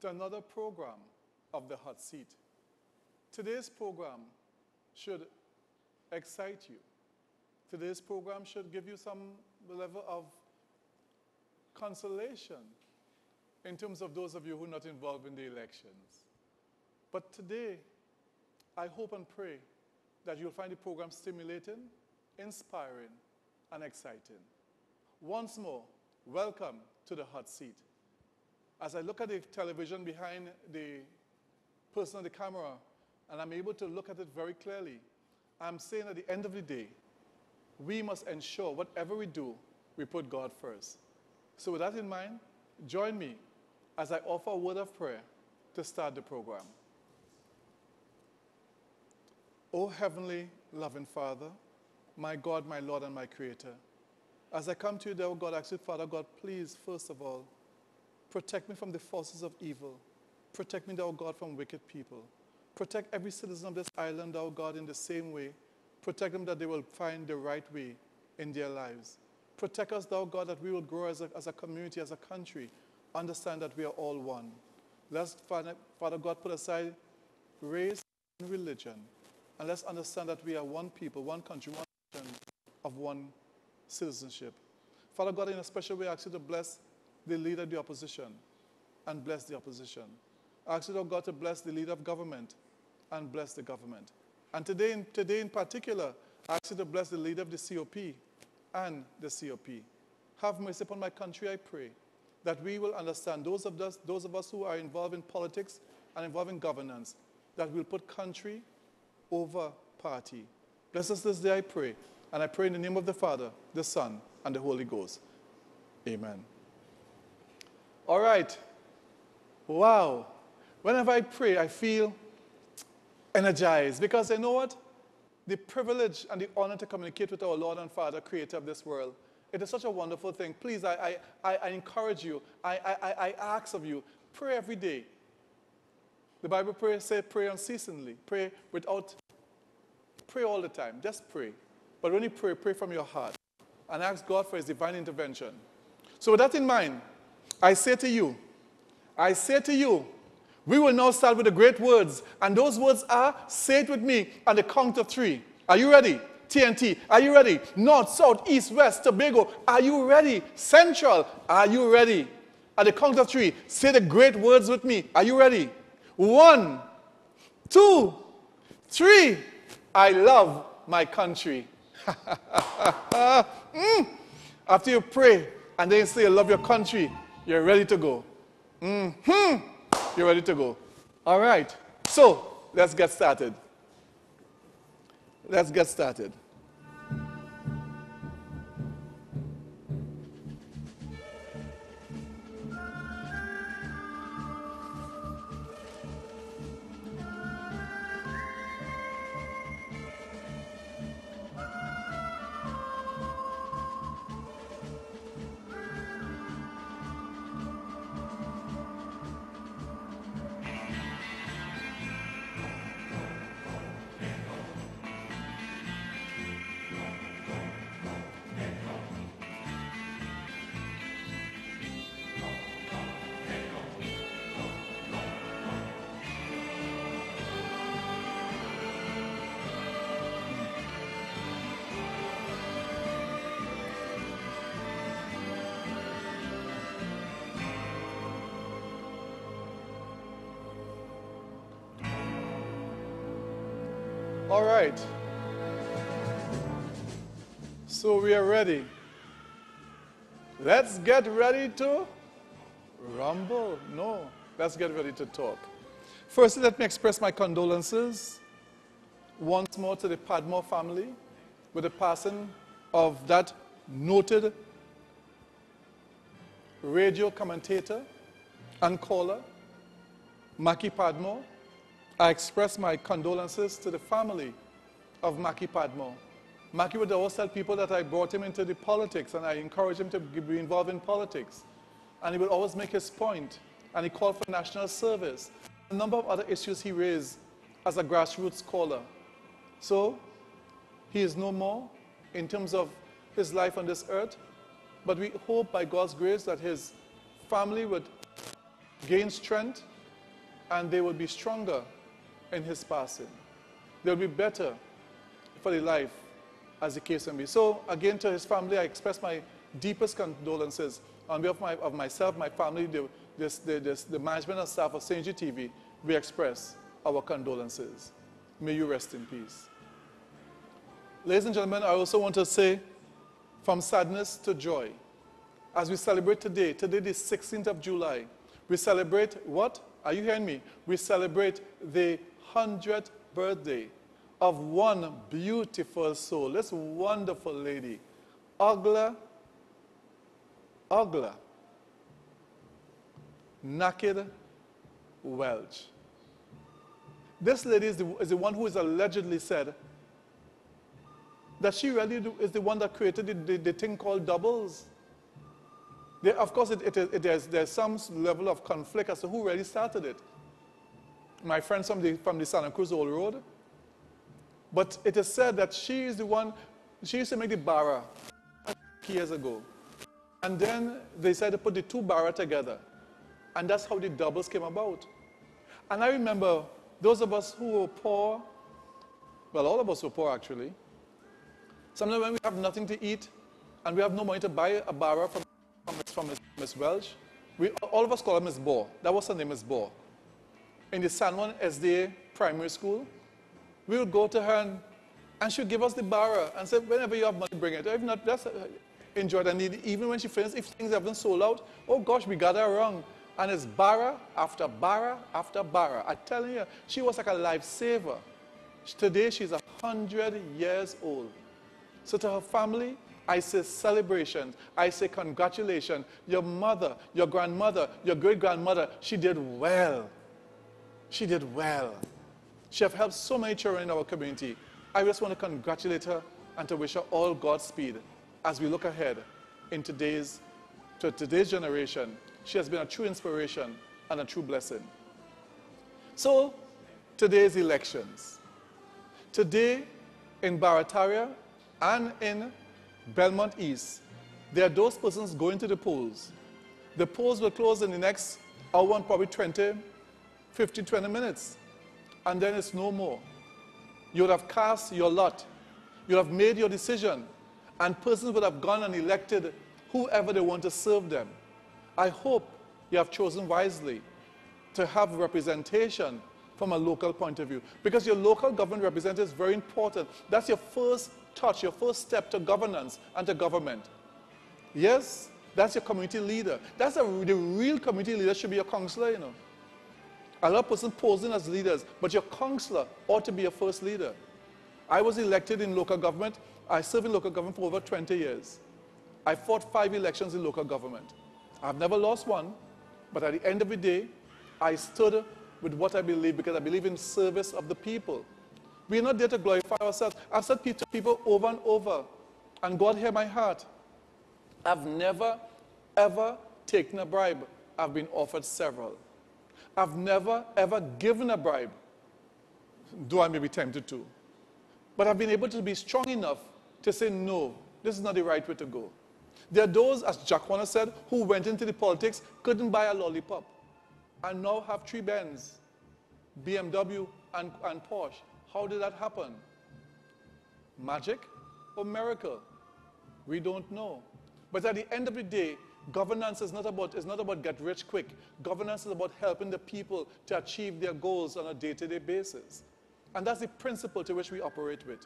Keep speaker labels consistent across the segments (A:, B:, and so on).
A: to another program of the Hot Seat. Today's program should excite you. Today's program should give you some level of consolation in terms of those of you who are not involved in the elections. But today, I hope and pray that you'll find the program stimulating, inspiring, and exciting. Once more, welcome to the Hot Seat. As I look at the television behind the person on the camera, and I'm able to look at it very clearly, I'm saying at the end of the day, we must ensure whatever we do, we put God first. So with that in mind, join me as I offer a word of prayer to start the program. O Heavenly, loving Father, my God, my Lord, and my Creator, as I come to you, dear God, I ask you, Father God, please, first of all, protect me from the forces of evil. Protect me, thou God, from wicked people. Protect every citizen of this island, thou God, in the same way. Protect them that they will find the right way in their lives. Protect us, thou God, that we will grow as a community, as a country. Understand that we are all one. Let's, Father God, put aside race and religion. And let's understand that we are one people, one country, one nation of one citizenship. Father God, in a special way, I ask you to bless the leader of the opposition and bless the opposition. I ask you, Lord God, to bless the leader of government and bless the government. And today in particular, I ask you to bless the leader of the COP and the COP. Have mercy upon my country, I pray, that we will understand, those of us who are involved in politics and involved in governance, that we'll put country over party. Bless us this day, I pray. And I pray in the name of the Father, the Son, and the Holy Ghost. Amen. All right. Wow. Whenever I pray, I feel energized. Because you know what? The privilege and the honor to communicate with our Lord and Father, Creator of this world, it is such a wonderful thing. Please, I encourage you. I ask of you, pray every day. The Bible says pray unceasingly. Pray all the time. Just pray. But when you pray, pray from your heart. And ask God for his divine intervention. So with that in mind, I say to you, we will now start with the great words. And those words are, say it with me, on the count of 3. Are you ready? TNT, are you ready? North, South, East, West, Tobago, are you ready? Central, are you ready? At the count of 3, say the great words with me. Are you ready? 1, 2, 3. I love my country. After you pray and then you say you love your country, you're ready to go. You're ready to go. All right. So let's get started. Let's get started. All right. So we are ready. Let's get ready to rumble. No, let's get ready to talk. Firstly, let me express my condolences once more to the Padmore family with the passing of that noted radio commentator and caller, Mackie Padmore. I express my condolences to the family of Mackie Padmore. Mackie would always tell people that I brought him into the politics and I encouraged him to be involved in politics. And he would always make his point, and he called for national service. A number of other issues he raised as a grassroots caller. So, he is no more in terms of his life on this earth, but we hope by God's grace that his family would gain strength and they will be stronger in his passing. They'll be better for the life, as the case may be. So, again, to his family, I express my deepest condolences on behalf of myself, my family, the management and staff of STV. We express our condolences. May you rest in peace. Ladies and gentlemen, I also want to say, from sadness to joy, as we celebrate today, the 16th of July, we celebrate what? Are you hearing me? We celebrate the 100th birthday of one beautiful soul, this wonderful lady, Ugla Naked Welch. This lady is the one who is allegedly said that she really is the one that created the thing called doubles. Of course, there's some level of conflict as to who really started it. My friends from the Santa Cruz Old Road. But it is said that she is the one, she used to make the bara years ago. And then they decided to put the two bara together. And that's how the doubles came about. And I remember those of us who were poor, well, all of us were poor actually. Sometimes when we have nothing to eat and we have no money to buy a bara from Miss Welch, all of us call her Miss Bohr. That was her name, Miss Bohr. In the San Juan SDA primary school, we would go to her and she would give us the bara and say, whenever you have money, bring it. If not, just enjoy it. And even when she finished, if things haven't sold out, oh gosh, we got her wrong. And it's bara after bara after bara. I tell you, she was like a lifesaver. Today, she's 100 years old. So to her family, I say celebration. I say congratulations. Your mother, your grandmother, your great-grandmother, she did well. She did well. She has helped so many children in our community. I just want to congratulate her and to wish her all Godspeed as we look ahead in today's generation. She has been a true inspiration and a true blessing. So, today's elections. Today, in Barataria and in Belmont East, there are those persons going to the polls. The polls will close in the next hour and probably 20 minutes. And then it's no more. You would have cast your lot. You would have made your decision. And persons would have gone and elected whoever they want to serve them. I hope you have chosen wisely to have representation from a local point of view. Because your local government representative is very important. That's your first touch, your first step to governance and to government. Yes, that's your community leader. The real community leader should be your councillor, you know. A lot of persons posing as leaders, but your councillor ought to be your first leader. I was elected in local government. I served in local government for over 20 years. I fought 5 elections in local government. I've never lost one, but at the end of the day, I stood with what I believe because I believe in service of the people. We're not there to glorify ourselves. I've said to people over and over, and God hear my heart. I've never, ever taken a bribe. I've been offered several. I've never, ever given a bribe, though I may be tempted to. But I've been able to be strong enough to say, no, this is not the right way to go. There are those, as Jack Warner said, who went into the politics, couldn't buy a lollipop, and now have 3 Benz, BMW, and Porsche. How did that happen? Magic or miracle? We don't know. But at the end of the day, governance is not about get rich quick. Governance is about helping the people to achieve their goals on a day-to-day basis. And that's the principle to which we operate with.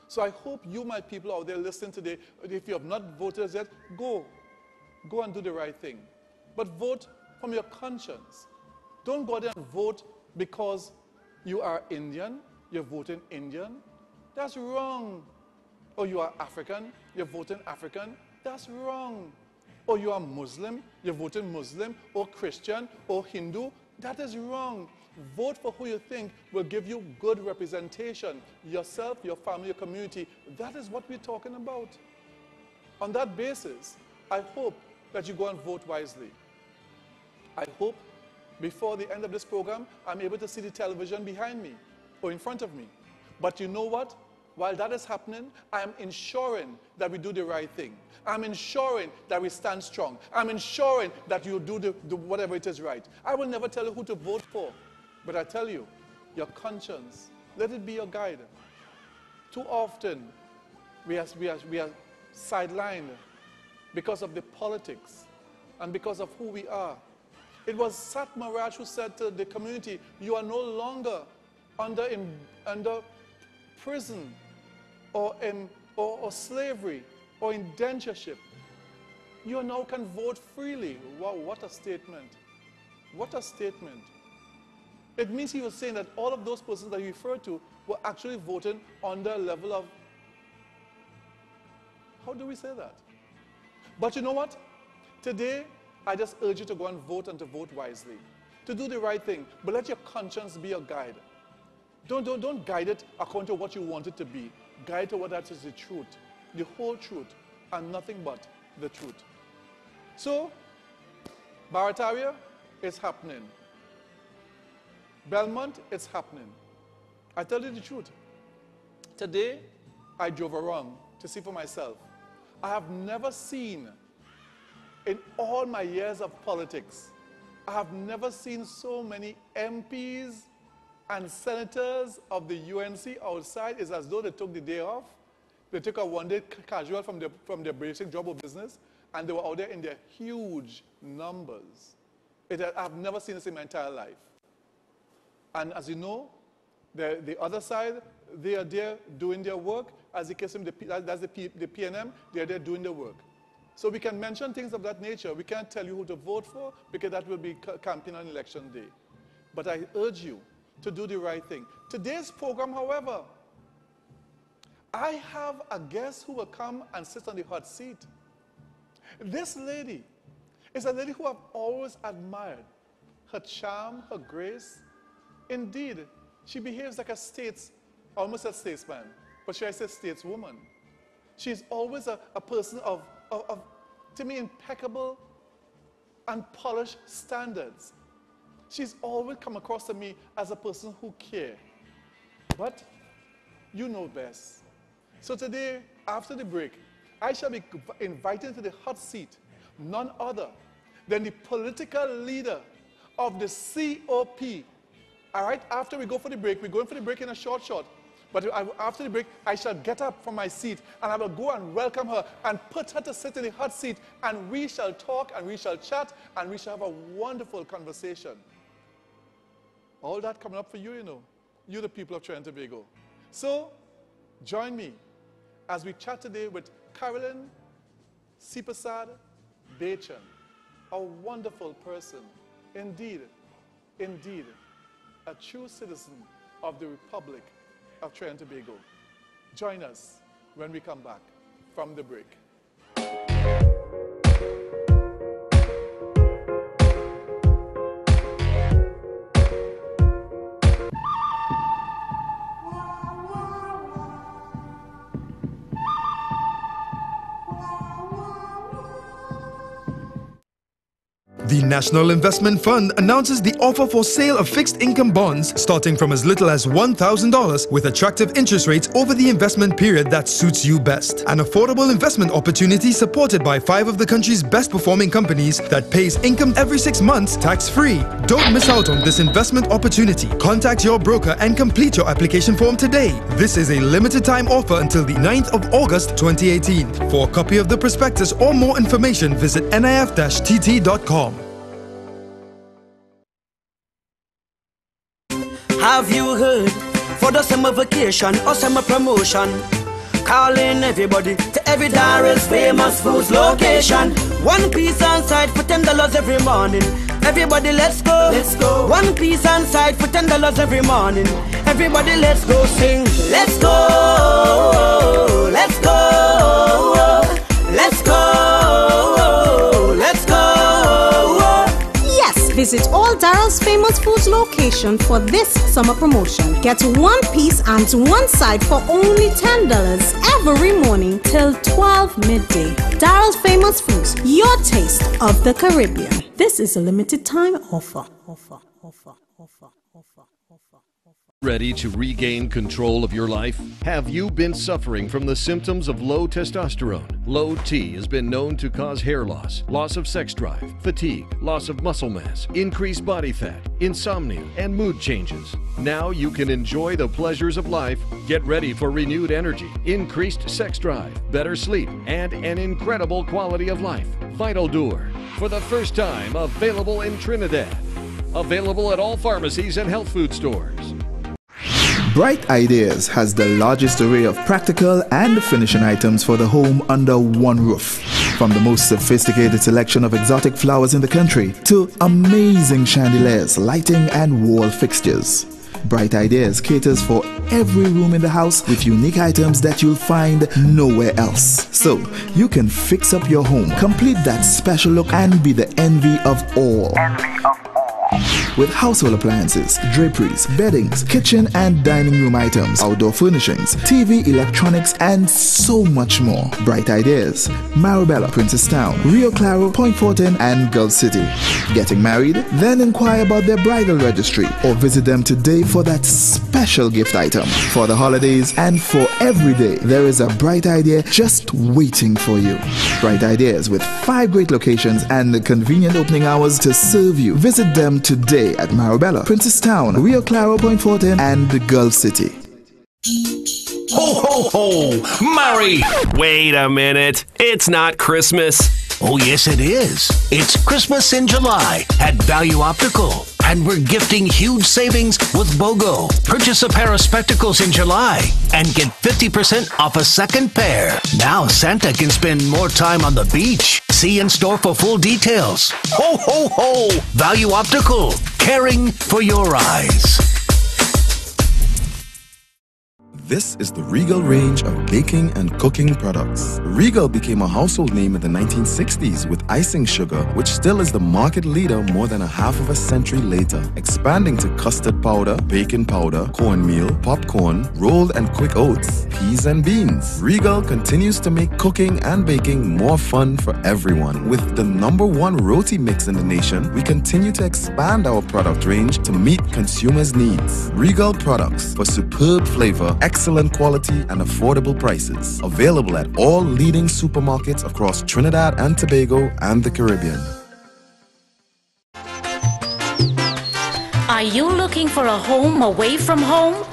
A: So I hope you, my people out there listening today, if you have not voted yet, go and do the right thing. But vote from your conscience. Don't go there and vote because you are Indian, you're voting Indian. That's wrong. Or you are African, you're voting African. That's wrong. Or you are Muslim, you're voting Muslim, or Christian, or Hindu. That is wrong. Vote for who you think will give you good representation. Yourself, your family, your community. That is what we're talking about. On that basis, I hope that you go and vote wisely. I hope before the end of this program, I'm able to see the television behind me or in front of me. But you know what? While that is happening, I am ensuring that we do the right thing. I'm ensuring that we stand strong. I'm ensuring that you do whatever it is right. I will never tell you who to vote for. But I tell you, your conscience, let it be your guide. Too often, we are sidelined because of the politics and because of who we are. It was Sat Maharaj who said to the community, you are no longer under prison or slavery or indentureship. You now can vote freely. Wow, what a statement. What a statement. It means he was saying that all of those persons that he referred to were actually voting on the level of, how do we say that? But you know what? Today, I just urge you to go and vote and to vote wisely, to do the right thing, but let your conscience be your guide. Don't guide it according to what you want it to be. Guide to what that is the truth, the whole truth, and nothing but the truth. So, Barataria is happening. Belmont is happening. I tell you the truth. Today, I drove around to see for myself. I have never seen, in all my years of politics, I have never seen so many MPs and senators of the UNC outside. It's as though they took the day off. They took a one-day casual from their basic job or business, and they were out there in their huge numbers. I've never seen this in my entire life. And as you know, the other side, they are there doing their work. As the case in that's the PNM, they are there doing their work. So we can mention things of that nature. We can't tell you who to vote for because that will be campaign on election day. But I urge you to do the right thing. Today's program, however, I have a guest who will come and sit on the hot seat. This lady is a lady who I've always admired. Her charm, her grace. Indeed, she behaves like almost a statesman, but should I say stateswoman? She's always a person of, to me, impeccable and polished standards. She's always come across to me as a person who cares. But you know best. So today, after the break, I shall be invited to the hot seat, none other than the political leader of the COP. All right, after we go for the break, we're going for the break in a short. But after the break, I shall get up from my seat and I will go and welcome her and put her to sit in the hot seat, and we shall talk and we shall chat and we shall have a wonderful conversation. All that coming up for you, you know, you the people of Trinidad and Tobago. So, join me as we chat today with Carolyn Sipasad Bechan, a wonderful person, indeed, a true citizen of the Republic of Trinidad and Tobago. Join us when we come back from the break.
B: The National Investment Fund announces the offer for sale of fixed income bonds starting from as little as $1,000 with attractive interest rates over the investment period that suits you best. An affordable investment opportunity supported by 5 of the country's best performing companies that pays income every 6 months tax-free. Don't miss out on this investment opportunity. Contact your broker and complete your application form today. This is a limited time offer until the 9th of August 2018. For a copy of the prospectus or more information, visit nif-tt.com.
C: Have you heard? For the summer vacation or summer promotion, calling everybody to every Daryl's famous foods location. 1 piece on site for $10 every morning. Everybody let's go. Let's go. 1 piece on site for $10 every morning. Everybody let's go sing. Let's go. Let's go. Let's go. Let's go.
D: Visit all Daryl's famous foods location for this summer promotion. Get 1 piece and 1 side for only $10 every morning till 12 midday. Daryl's famous foods, your taste of the Caribbean. This is a limited time offer.
E: Ready to regain control of your life? Have you been suffering from the symptoms of low testosterone? Low T has been known to cause hair loss, loss of sex drive, fatigue, loss of muscle mass, increased body fat, insomnia, and mood changes. Now you can enjoy the pleasures of life, get ready for renewed energy, increased sex drive, better sleep, and an incredible quality of life. Vital Dur, for the first time available in Trinidad. Available at all pharmacies and health food stores.
F: Bright Ideas has the largest array of practical and finishing items for the home under one roof. From the most sophisticated selection of exotic flowers in the country to amazing chandeliers, lighting and wall fixtures. Bright Ideas caters for every room in the house with unique items that you'll find nowhere else. So you can fix up your home, complete that special look and be the envy of all. With household appliances, draperies, beddings, kitchen and dining room items, outdoor furnishings, TV, electronics, and so much more. Bright Ideas, Marabella, Princestown, Rio Claro, Point Fortin, and Gulf City. Getting married? Then inquire about their bridal registry or visit them today for that special gift item. For the holidays and for every day, there is a Bright Idea just waiting for you. Bright Ideas with 5 great locations and convenient opening hours to serve you. Visit them today at Marabella, Princestown, Rio Claro, Point Fortin, and the Gulf City.
G: Ho, ho, ho! Murray! Wait a minute. It's not Christmas.
H: Oh, yes, it is. It's Christmas in July at Value Optical. And we're gifting huge savings with BOGO. Purchase a pair of spectacles in July and get 50% off a second pair. Now Santa can spend more time on the beach. See in store for full details. Ho, ho, ho! Value Optical. Caring for your eyes.
I: This is the Regal range of baking and cooking products. Regal became a household name in the 1960s with icing sugar, which still is the market leader more than a half of a century later, expanding to custard powder, baking powder, cornmeal, popcorn, rolled and quick oats, peas and beans. Regal continues to make cooking and baking more fun for everyone. With the #1 roti mix in the nation, we continue to expand our product range to meet consumers' needs. Regal products for superb flavor, excellent quality and affordable prices. Available at all leading supermarkets across Trinidad and Tobago and the Caribbean.
J: Are you looking for a home away from home?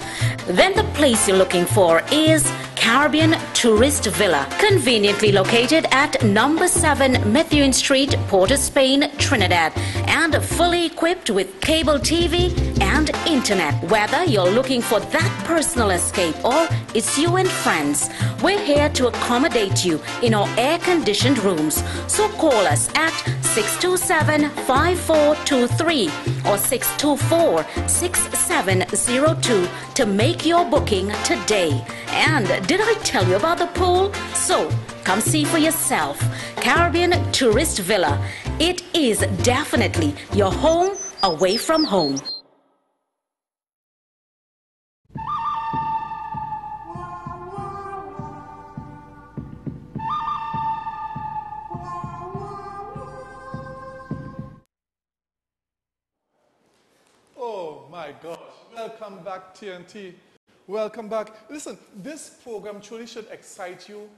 J: Then the place you're looking for is Caribbean Tourist Villa, conveniently located at number 7 Methuen Street, Port of Spain, Trinidad, and fully equipped with cable TV and internet. Whether you're looking for that personal escape or it's you and friends, we're here to accommodate you in our air-conditioned rooms. So call us at 627-5423 or 624-6702 to make your booking today. And did I tell you about the pool? So come see for yourself. Caribbean Tourist Villa. It is definitely your home away from home.
A: Oh my gosh. Welcome back, TNT. Welcome back. Listen, this program truly should excite you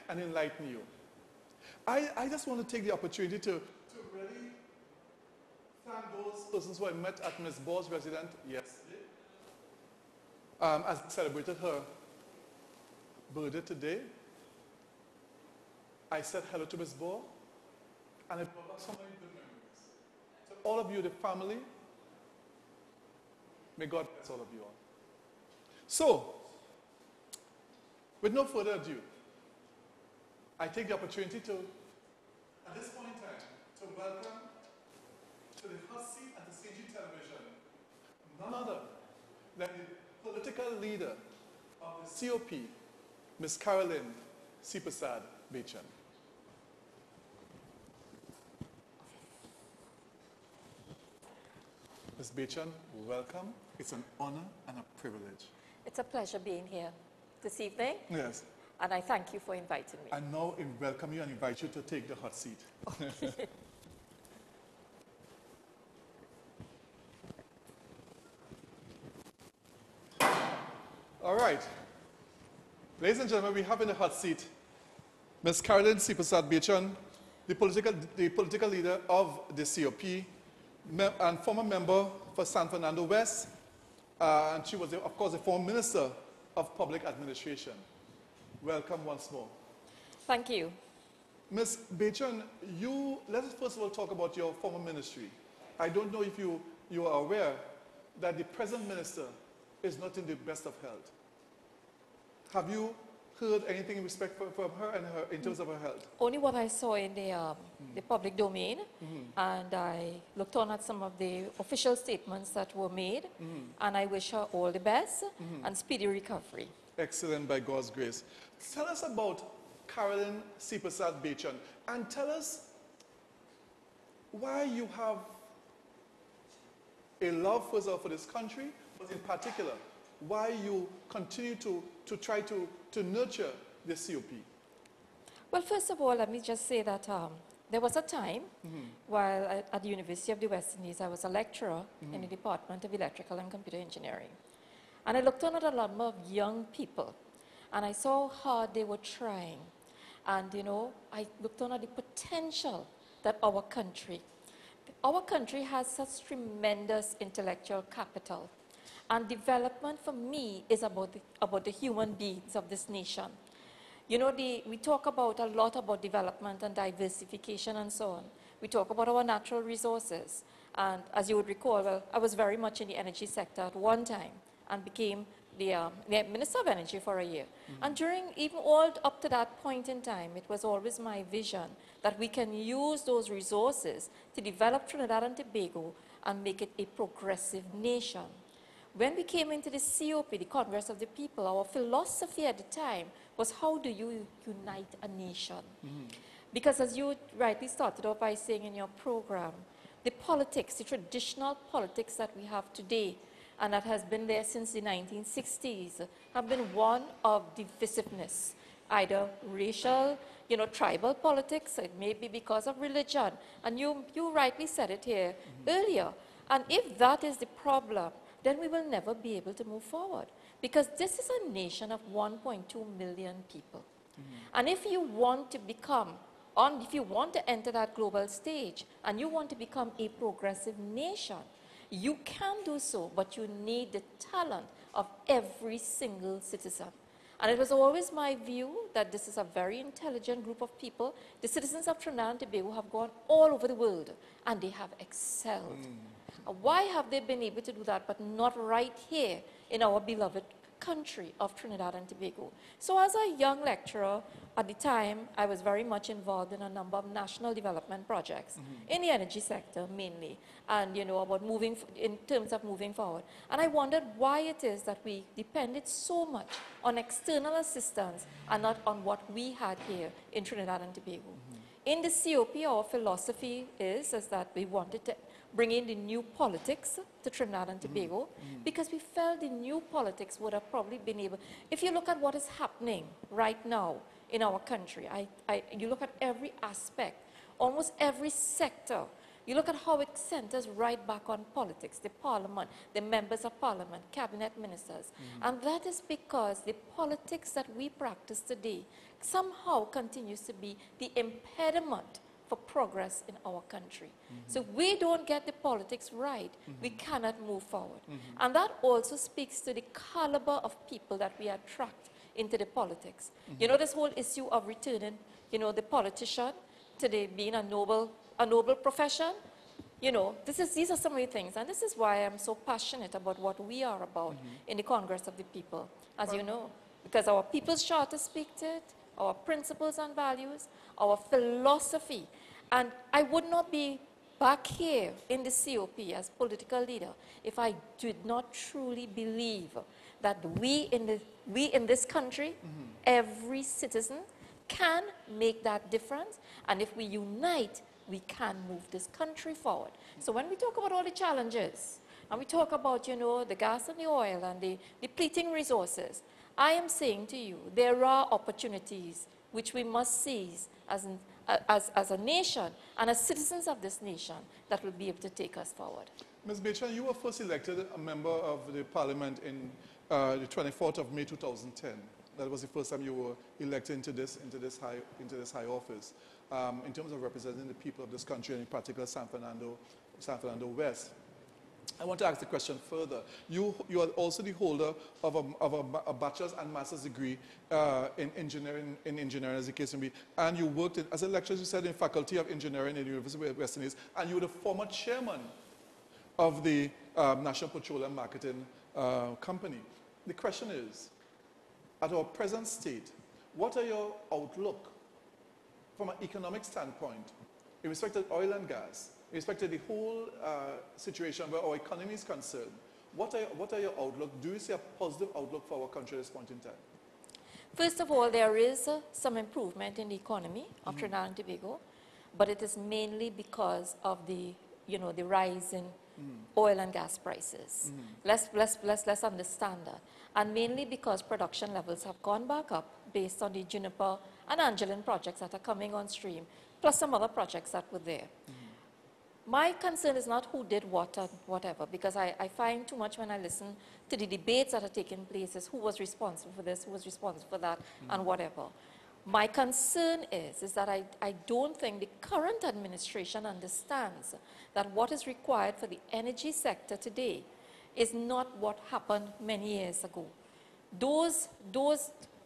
A: and enlighten you. I just want to take the opportunity to really thank those persons who I met at Ms. Borris' residence yesterday as we celebrated her birthday today. I said hello to Ms. Borris and it brought back so many good memories. To all of you, the family, may God bless all of you all. So, with no further ado, I take the opportunity to, at this point in time, to welcome to the hot seat at the CG television, none other than the political leader of the COP, Ms. Caroline C. Prasad Bechan. Ms. Bechan, welcome. It's an honor and a privilege.
K: It's a pleasure being here this evening.
A: Yes.
K: And I thank you for inviting me.
A: I now welcome you and invite you to take the hot seat. right. Ladies and gentlemen, we have in the hot seat Ms. Carolyn Sipasad-Bechon, the political leader of the COP, and former member for San Fernando West, and she was, of course, a former Minister of Public Administration. Welcome once more.
K: Thank you.
A: Ms. Bechon, let us first of all talk about your former ministry. I don't know if you are aware that the present minister is not in the best of health. Have you heard anything in respect from her and in terms of her health?
K: Only what I saw in the public domain, and I looked on at some of the official statements that were made, and I wish her all the best and speedy recovery. Excellent, by God's grace.
A: Tell us about Carolyn Sipasad-Bechon, and tell us why you have a love for this country, but in particular, why you continue to try to nurture the COP.
K: Well, first of all, let me just say that there was a time while at the University of the West Indies, I was a lecturer in the Department of Electrical and Computer Engineering. And I looked on at a lot of young people, and I saw how hard they were trying. And, you know, I looked on at the potential that our country has such tremendous intellectual capital. And development for me is about the human beings of this nation. You know, we talk about a lot about development and diversification and so on. We talk about our natural resources. And as you would recall, well, I was very much in the energy sector at one time and became the Minister of Energy for a year. And during even all up to that point in time, it was always my vision that we can use those resources to develop Trinidad and Tobago and make it a progressive nation. When we came into the COP, the Congress of the People, our philosophy at the time was, how do you unite a nation? Because as you rightly started off by saying in your program, the politics, the traditional politics that we have today, and that has been there since the 1960s, have been one of divisiveness, either racial, you know, tribal politics, it may be because of religion. And you rightly said it here earlier. And if that is the problem, then we will never be able to move forward. Because this is a nation of 1.2 million people. And if you want to if you want to enter that global stage, and you want to become a progressive nation, you can do so, but you need the talent of every single citizen. And it was always my view that this is a very intelligent group of people. The citizens of Trinidad and Tobago have gone all over the world, and they have excelled. Why have they been able to do that, but not right here in our beloved country of Trinidad and Tobago? So as a young lecturer, at the time, I was very much involved in a number of national development projects in the energy sector mainly, and you know, about in terms of moving forward. And I wondered why it is that we depended so much on external assistance and not on what we had here in Trinidad and Tobago. In the COP, our philosophy is that we wanted to bring in the new politics to Trinidad and Tobago, because we felt the new politics would have probably been able, if you look at what is happening right now in our country, you look at every aspect, almost every sector, you look at how it centers right back on politics, the parliament, the members of parliament, cabinet ministers. And that is because the politics that we practice today somehow continues to be the impediment for progress in our country. So if we don't get the politics right, we cannot move forward. And that also speaks to the caliber of people that we attract into the politics. You know, this whole issue of returning, you know, the politician to being a noble profession, you know, these are some of the things. And this is why I'm so passionate about what we are about in the Congress of the People, as you know, because our People's Charter speaks to it, our principles and values, our philosophy. And I would not be back here in the COP as political leader if I did not truly believe that we in this country, every citizen can make that difference. And if we unite, we can move this country forward. So when we talk about all the challenges, and we talk about, you know, the gas and the oil and the depleting resources, I am saying to you, there are opportunities which we must seize as a nation and as citizens of this nation that will be able to take us forward.
A: Ms. Bechon, you were first elected a member of the parliament in the 24th of May 2010. That was the first time you were elected into this high office. In terms of representing the people of this country, and in particular San Fernando West. I want to ask the question further. You are also the holder of a bachelor's and master's degree in engineering, as the case may be, and you worked as a lecturer, you said, in Faculty of Engineering at the University of West Indies, and you were the former chairman of the National Petroleum Marketing Company. The question is, at our present state, what are your outlook from an economic standpoint in respect to oil and gas, in respect to the whole situation where our economy is concerned? What are your outlook? Do you see a positive outlook for our country at this point in time?
K: First of all, there is some improvement in the economy of Trinidad and Tobago, but it is mainly because of the rise in oil and gas prices. Let's understand that. And mainly because production levels have gone back up based on the Juniper and Angeline projects that are coming on stream, plus some other projects that were there. My concern is not who did what or whatever, because I find too much when I listen to the debates that are taking place is who was responsible for this, who was responsible for that, and whatever. My concern is that I don't think the current administration understands that what is required for the energy sector today is not what happened many years ago.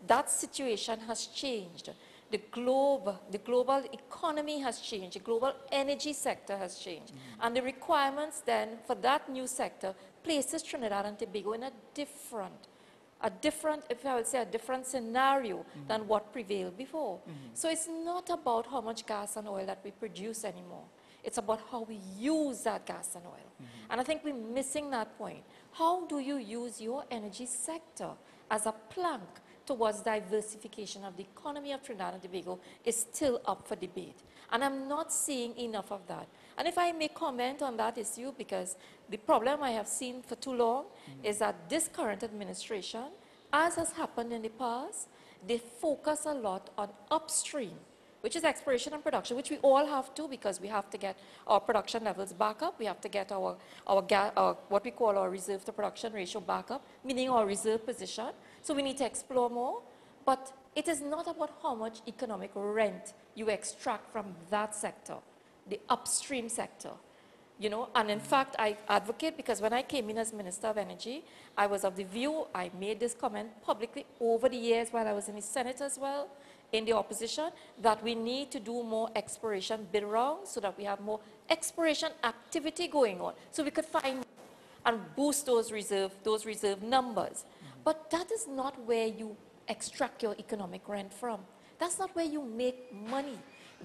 K: That situation has changed. The global economy has changed. The global energy sector has changed. And the requirements then for that new sector places Trinidad and Tobago in a different, if I would say, a different scenario than what prevailed before. So it's not about how much gas and oil that we produce anymore. It's about how we use that gas and oil. And I think we're missing that point. How do you use your energy sector as a plank towards diversification of the economy of Trinidad and Tobago is still up for debate. And I'm not seeing enough of that. And if I may comment on that issue, because the problem I have seen for too long is that this current administration, as has happened in the past, they focus a lot on upstream, which is exploration and production, which we all have to, because we have to get our production levels back up. We have to get our what we call our reserve to production ratio back up, meaning our reserve position. So we need to explore more, but it is not about how much economic rent you extract from that sector, the upstream sector, and in fact, I advocate, because when I came in as Minister of Energy, I was of the view, I made this comment publicly over the years while I was in the Senate as well, in the opposition, that we need to do more exploration bid rounds so that we have more exploration activity going on, so we could find and boost those reserve numbers. But that is not where you extract your economic rent from. That's not where you make money.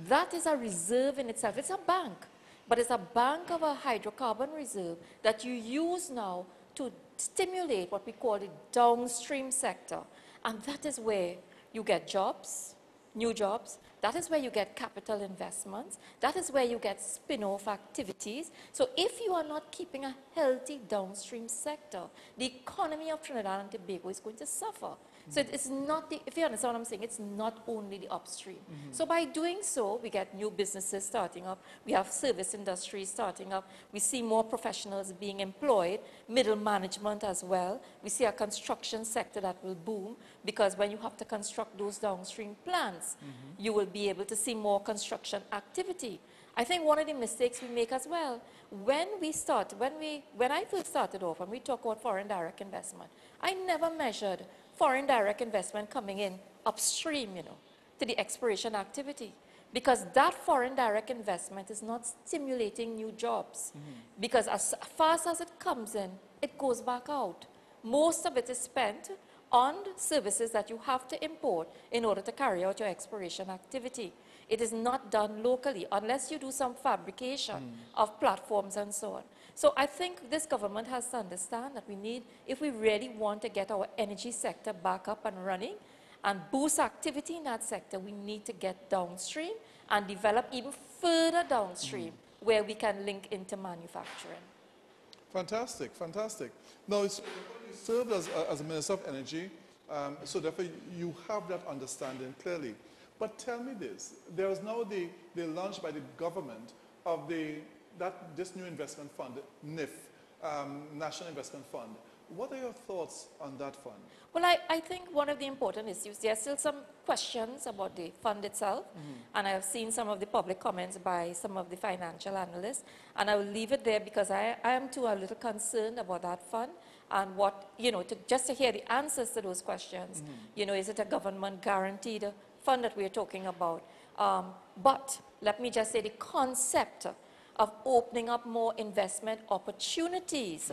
K: That is a reserve in itself. It's a bank, but it's a bank of a hydrocarbon reserve that you use now to stimulate what we call the downstream sector. And that is where you get jobs, new jobs. That is where you get capital investments. That is where you get spin-off activities. So if you are not keeping a healthy downstream sector, the economy of Trinidad and Tobago is going to suffer. So it's not if you understand what I'm saying, it's not only the upstream. So by doing so, we get new businesses starting up. We have service industries starting up. We see more professionals being employed, middle management as well. We see a construction sector that will boom, because when you have to construct those downstream plants, you will be able to see more construction activity. I think one of the mistakes we make as well, when I first started off, when we talk about foreign direct investment, I never measured foreign direct investment coming in upstream, to the exploration activity. Because that foreign direct investment is not stimulating new jobs. Because as fast as it comes in, it goes back out. Most of it is spent on services that you have to import in order to carry out your exploration activity. It is not done locally unless you do some fabrication of platforms and so on. So I think this government has to understand that we need, if we really want to get our energy sector back up and running and boost activity in that sector, we need to get downstream and develop even further downstream where we can link into manufacturing.
A: Fantastic, fantastic. Now, you served as a Minister of Energy, so therefore you have that understanding clearly. But tell me this, there is now the launch by the government of this new investment fund, NIF, National Investment Fund, What are your thoughts on that fund?
K: Well, I think one of the important issues, there are still some questions about the fund itself, and I have seen some of the public comments by some of the financial analysts, and I will leave it there because I am too a little concerned about that fund and what, just to hear the answers to those questions. Is it a government guaranteed fund that we are talking about? But let me just say the concept of opening up more investment opportunities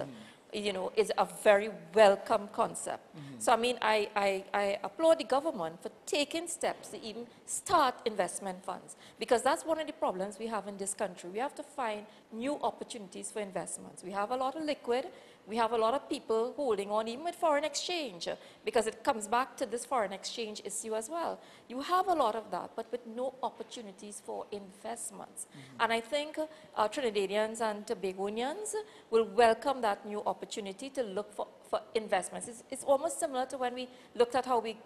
K: is a very welcome concept. So, I mean, I applaud the government for taking steps to even start investment funds, because that's one of the problems we have in this country. We have to find new opportunities for investments. We have a lot of liquid. We have a lot of people holding on, even with foreign exchange, because it comes back to this foreign exchange issue as well. You have a lot of that, but with no opportunities for investments. And I think Trinidadians and Tobagonians will welcome that new opportunity to look for investments. It's almost similar to when we looked at how we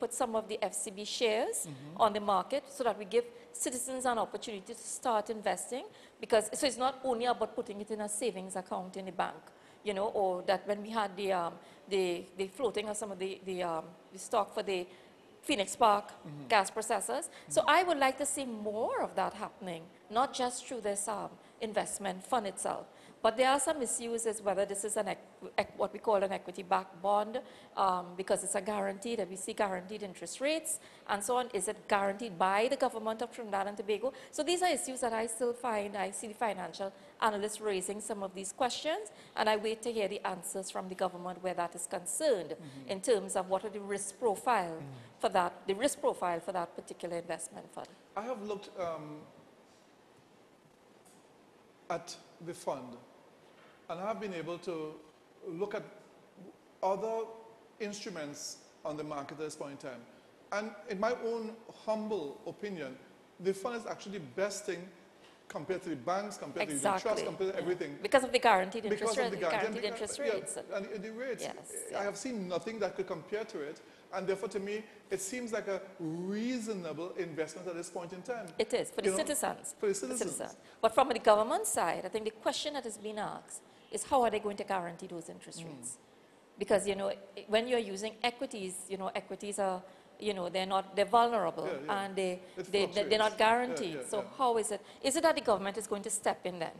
K: put some of the FCB shares on the market so that we give citizens an opportunity to start investing, because so it's not only about putting it in a savings account in the bank. Or that when we had the floating of some of the stock for the Phoenix Park gas processors. So I would like to see more of that happening, not just through this investment fund itself. But there are some issues as whether this is what we call an equity-backed bond, because it's a guaranteed, and we see guaranteed interest rates, and so on. Is it guaranteed by the government of Trinidad and Tobago? So these are issues that I still find, I see the financial analysts raising some of these questions, and I wait to hear the answers from the government where that is concerned, in terms of what are the risk profile for that, particular investment fund.
A: I have looked at the fund, and I have been able to look at other instruments on the market at this point in time. And in my own humble opinion, the fund is actually the best thing compared to the banks, compared to the trust, compared to everything.
K: Because of the guaranteed interest rates.
A: And the rates,
K: yes.
A: I have seen nothing that could compare to it. And therefore, to me, it seems like a reasonable investment at this point in time.
K: It is, for the citizens.
A: For the citizens.
K: But from the government side, I think the question that is being asked is how are they going to guarantee those interest rates? Because, when you're using equities, equities are, they're vulnerable, and they're not guaranteed. So how is it? Is it that the government is going to step in then?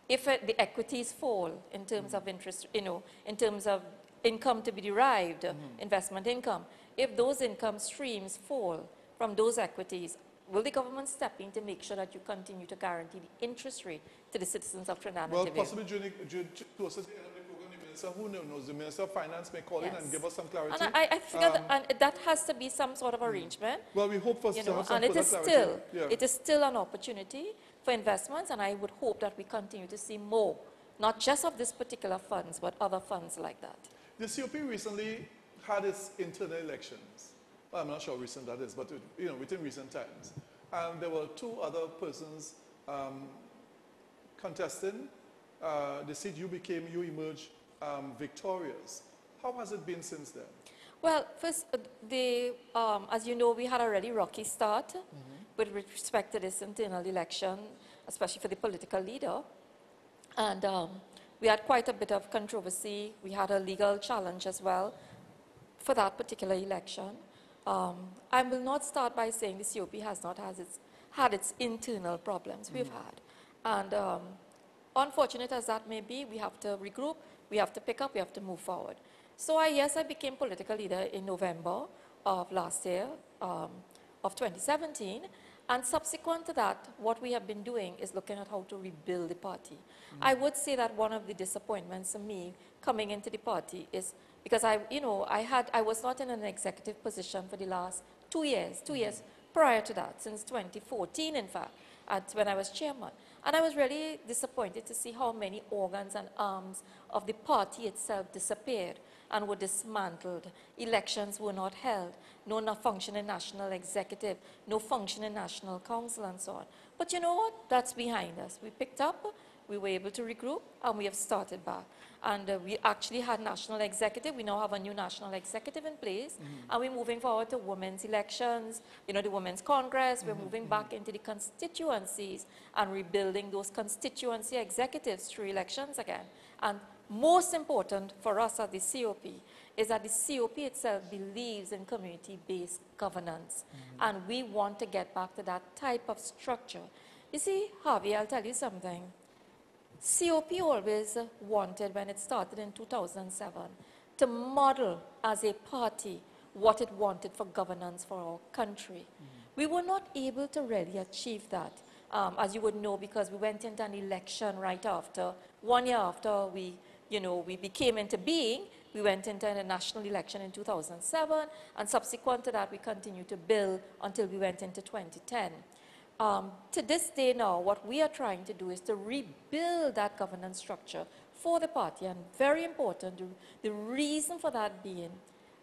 K: If the equities fall in terms of interest, in terms of income to be derived, investment income, if those income streams fall from those equities, will the government step in to make sure that you continue to guarantee the interest rate to the citizens of Trinidad and Tobago?
A: Well, possibly closer to the end of the program, the minister, who knows, the Minister of Finance may call in and give us some clarity.
K: And I figure that has to be some sort of arrangement.
A: Well, we hope for to have some
K: and it is
A: clarity.
K: still an opportunity for investments, and I would hope that we continue to see more, not just of this particular funds, but other funds like that.
A: The COP recently had its internal elections. Well, I'm not sure how recent that is, but within recent times. And there were two other persons contesting the seat. You emerged victorious. How has it been since then?
K: Well, first, as you know, we had a really rocky start with respect to this internal election, especially for the political leader. And we had quite a bit of controversy. We had a legal challenge as well for that particular election. I will not start by saying the COP has not had its internal problems. We've had. And unfortunate as that may be, we have to regroup, we have to pick up, we have to move forward. So I became political leader in November of last year, of 2017. And subsequent to that, what we have been doing is looking at how to rebuild the party. I would say that one of the disappointments of me coming into the party is because I was not in an executive position for the last 2 years, 2 years prior to that, since 2014, in fact, when I was chairman. And I was really disappointed to see how many organs and arms of the party itself disappeared and were dismantled. Elections were not held, no functioning national executive, no functioning national council, and so on. But you know what? That's behind us. We picked up, we were able to regroup, and we have started back. And we actually had national executive. We now have a new national executive in place, and we're moving forward to women's elections, the Women's Congress. We're moving back into the constituencies and rebuilding those constituency executives through elections again. And most important for us at the COP is that the COP itself believes in community-based governance. And we want to get back to that type of structure. You see, Harvey, I'll tell you something. COP always wanted, when it started in 2007, to model as a party what it wanted for governance for our country. We were not able to really achieve that, as you would know, because we went into an election right after. 1 year after we became into being, we went into a national election in 2007, and subsequent to that, we continued to build until we went into 2010. To this day now, what we are trying to do is to rebuild that governance structure for the party, and very important, the reason for that being,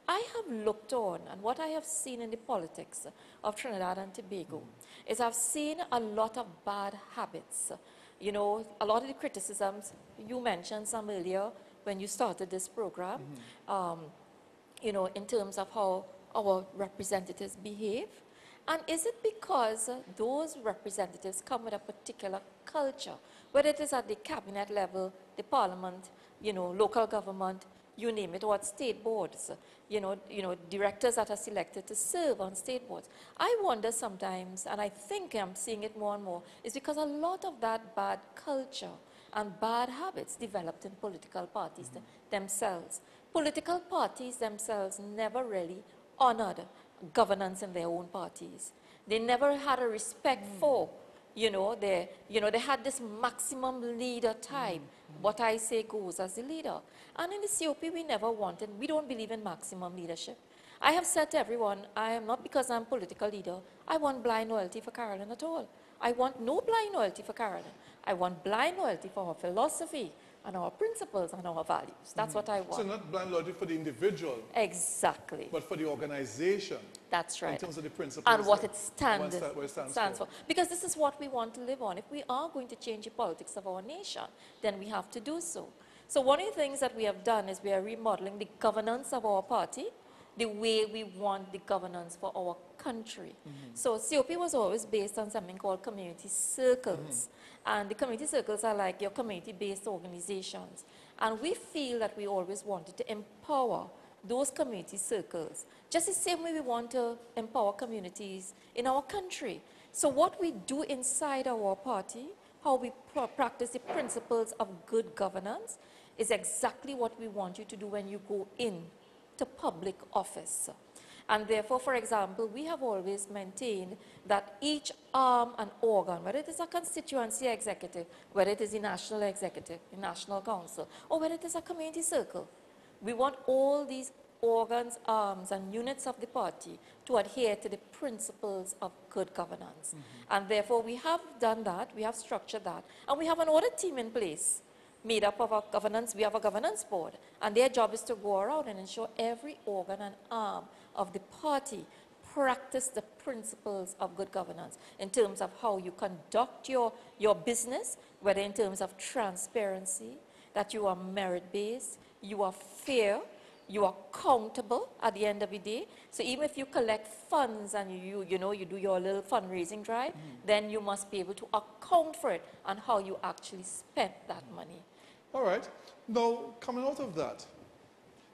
K: I have looked on, and what I have seen in the politics of Trinidad and Tobago is I've seen a lot of bad habits. You know, a lot of the criticisms, you mentioned some earlier when you started this program, you know, in terms of how our representatives behave. And is it because those representatives come with a particular culture, whether it is at the cabinet level, the parliament, you know, local government, you name it, or at state boards, you know, directors that are selected to serve on state boards. I wonder sometimes, and I think I'm seeing it more and more, is because a lot of that bad culture and bad habits developed in political parties themselves. Political parties themselves never really honored governance in their own parties. They never had a respect for, they had this maximum leader type. What I say goes as the leader. And in the COP, we never wanted, we don't believe in maximum leadership. I have said to everyone, I am not because I'm a political leader, I want blind loyalty for Carolyn at all. I want no blind loyalty for Carolyn. I want blind loyalty for her philosophy and our principles and our values. That's what I want.
A: So not blind loyalty for the individual.
K: Exactly.
A: But for the organization.
K: That's right.
A: In terms of the principles.
K: And what it stands
A: for.
K: Because this is what we want to live on. If we are going to change the politics of our nation, then we have to do so. So one of the things that we have done is we are remodeling the governance of our party, the way we want the governance for our country. So COP was always based on something called community circles. And the community circles are like your community-based organizations. And we feel that we always wanted to empower those community circles, just the same way we want to empower communities in our country. So what we do inside our party, how we practice the principles of good governance, is exactly what we want you to do when you go in to public office. And therefore, for example, we have always maintained that each arm and organ, whether it is a constituency executive, whether it is the national executive, the national council, or whether it is a community circle, we want all these organs, arms, and units of the party to adhere to the principles of good governance. And therefore, we have done that, we have structured that, and we have an audit team in place made up of our governance. We have a governance board, and their job is to go around and ensure every organ and arm of the party practice the principles of good governance in terms of how you conduct your business, whether in terms of transparency, that you are merit-based, you are fair, you are accountable at the end of the day. So even if you collect funds and you do your little fundraising drive, then you must be able to account for it and how you actually spent that money.
A: All right. Now, coming out of that,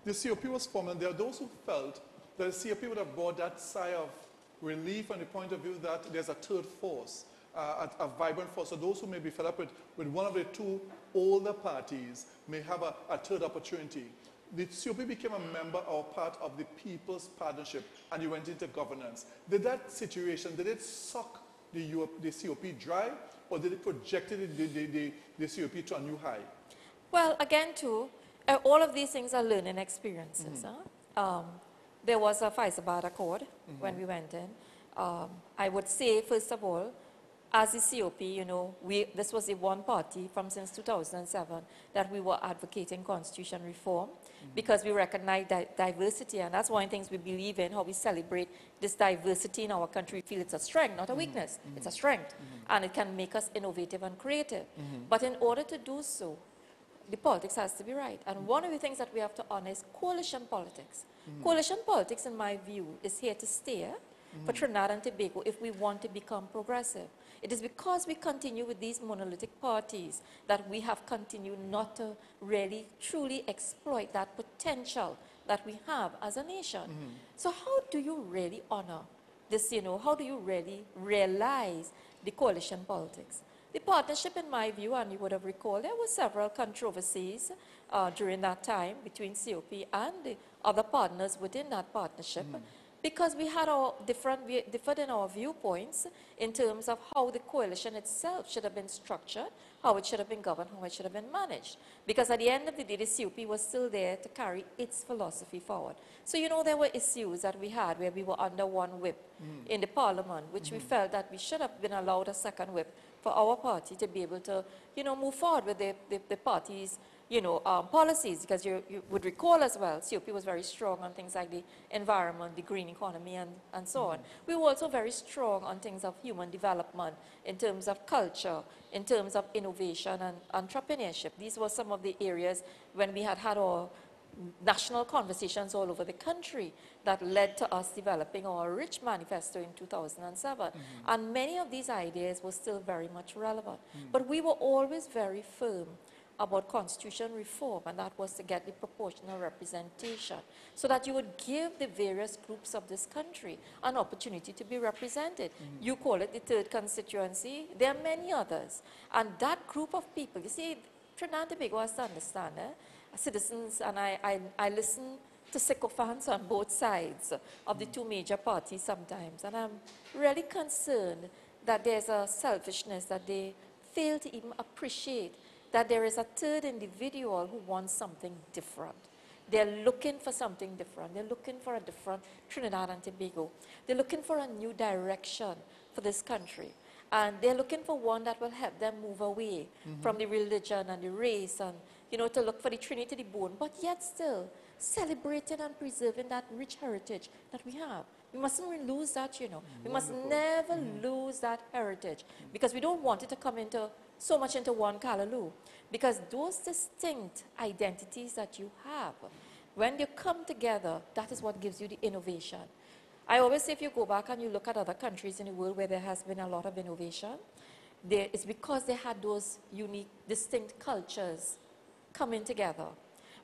A: the COP was formed, and there are those who felt that the COP would have brought that sigh of relief from the point of view that there's a third force, a vibrant force. So those who may be fed up with one of the two older parties may have a third opportunity. The COP became a member or part of the People's Partnership, and you went into governance. Did that situation, did it suck the COP dry, or did it project the COP to a new high?
K: Well, again, too, all of these things are learning experiences. There was a Faisabad Accord when we went in. I would say, first of all, as the COP, this was the one party from since 2007 that we were advocating constitution reform because we recognize diversity, and that's one of the things we believe in, how we celebrate this diversity in our country. We feel it's a strength, not a weakness. It's a strength, and it can make us innovative and creative. But in order to do so, the politics has to be right. And one of the things that we have to honor is coalition politics. Coalition politics, in my view, is here to stay. for Trinidad and Tobago if we want to become progressive. It is because we continue with these monolithic parties that we have continued not to really truly exploit that potential that we have as a nation. So how do you really honor this, how do you really realize the coalition politics? The partnership, in my view, and you would have recalled, there were several controversies during that time between COP and the other partners within that partnership, because we had differed in our viewpoints in terms of how the coalition itself should have been structured, how it should have been governed, how it should have been managed. Because at the end of the day, the COP was still there to carry its philosophy forward. So, there were issues that we had where we were under one whip in the parliament, which we felt that we should have been allowed a second whip for our party to be able to, move forward with the party's, policies. Because you would recall as well, COP was very strong on things like the environment, the green economy, and so on. We were also very strong on things of human development, in terms of culture, in terms of innovation and entrepreneurship. These were some of the areas when we had our national conversations all over the country that led to us developing our rich manifesto in 2007. And many of these ideas were still very much relevant. But we were always very firm about constitution reform, and that was to get the proportional representation so that you would give the various groups of this country an opportunity to be represented. You call it the third constituency. There are many others. And that group of people, you see, Trinidad and Tobago has to understand, citizens, and I listen to sycophants on both sides of the two major parties sometimes, and I'm really concerned that there's a selfishness that they fail to even appreciate that there is a third individual who wants something different. They're looking for something different. They're looking for a different Trinidad and Tobago. They're looking for a new direction for this country. And they're looking for one that will help them move away from the religion and the race and, to look for the Trinity, the bone, but yet still celebrating and preserving that rich heritage that we have. We mustn't lose that, We must never lose that heritage, because we don't want it to come so much into one callaloo. Because those distinct identities that you have, when they come together, that is what gives you the innovation. I always say, if you go back and you look at other countries in the world where there has been a lot of innovation, it's because they had those unique, distinct cultures coming together.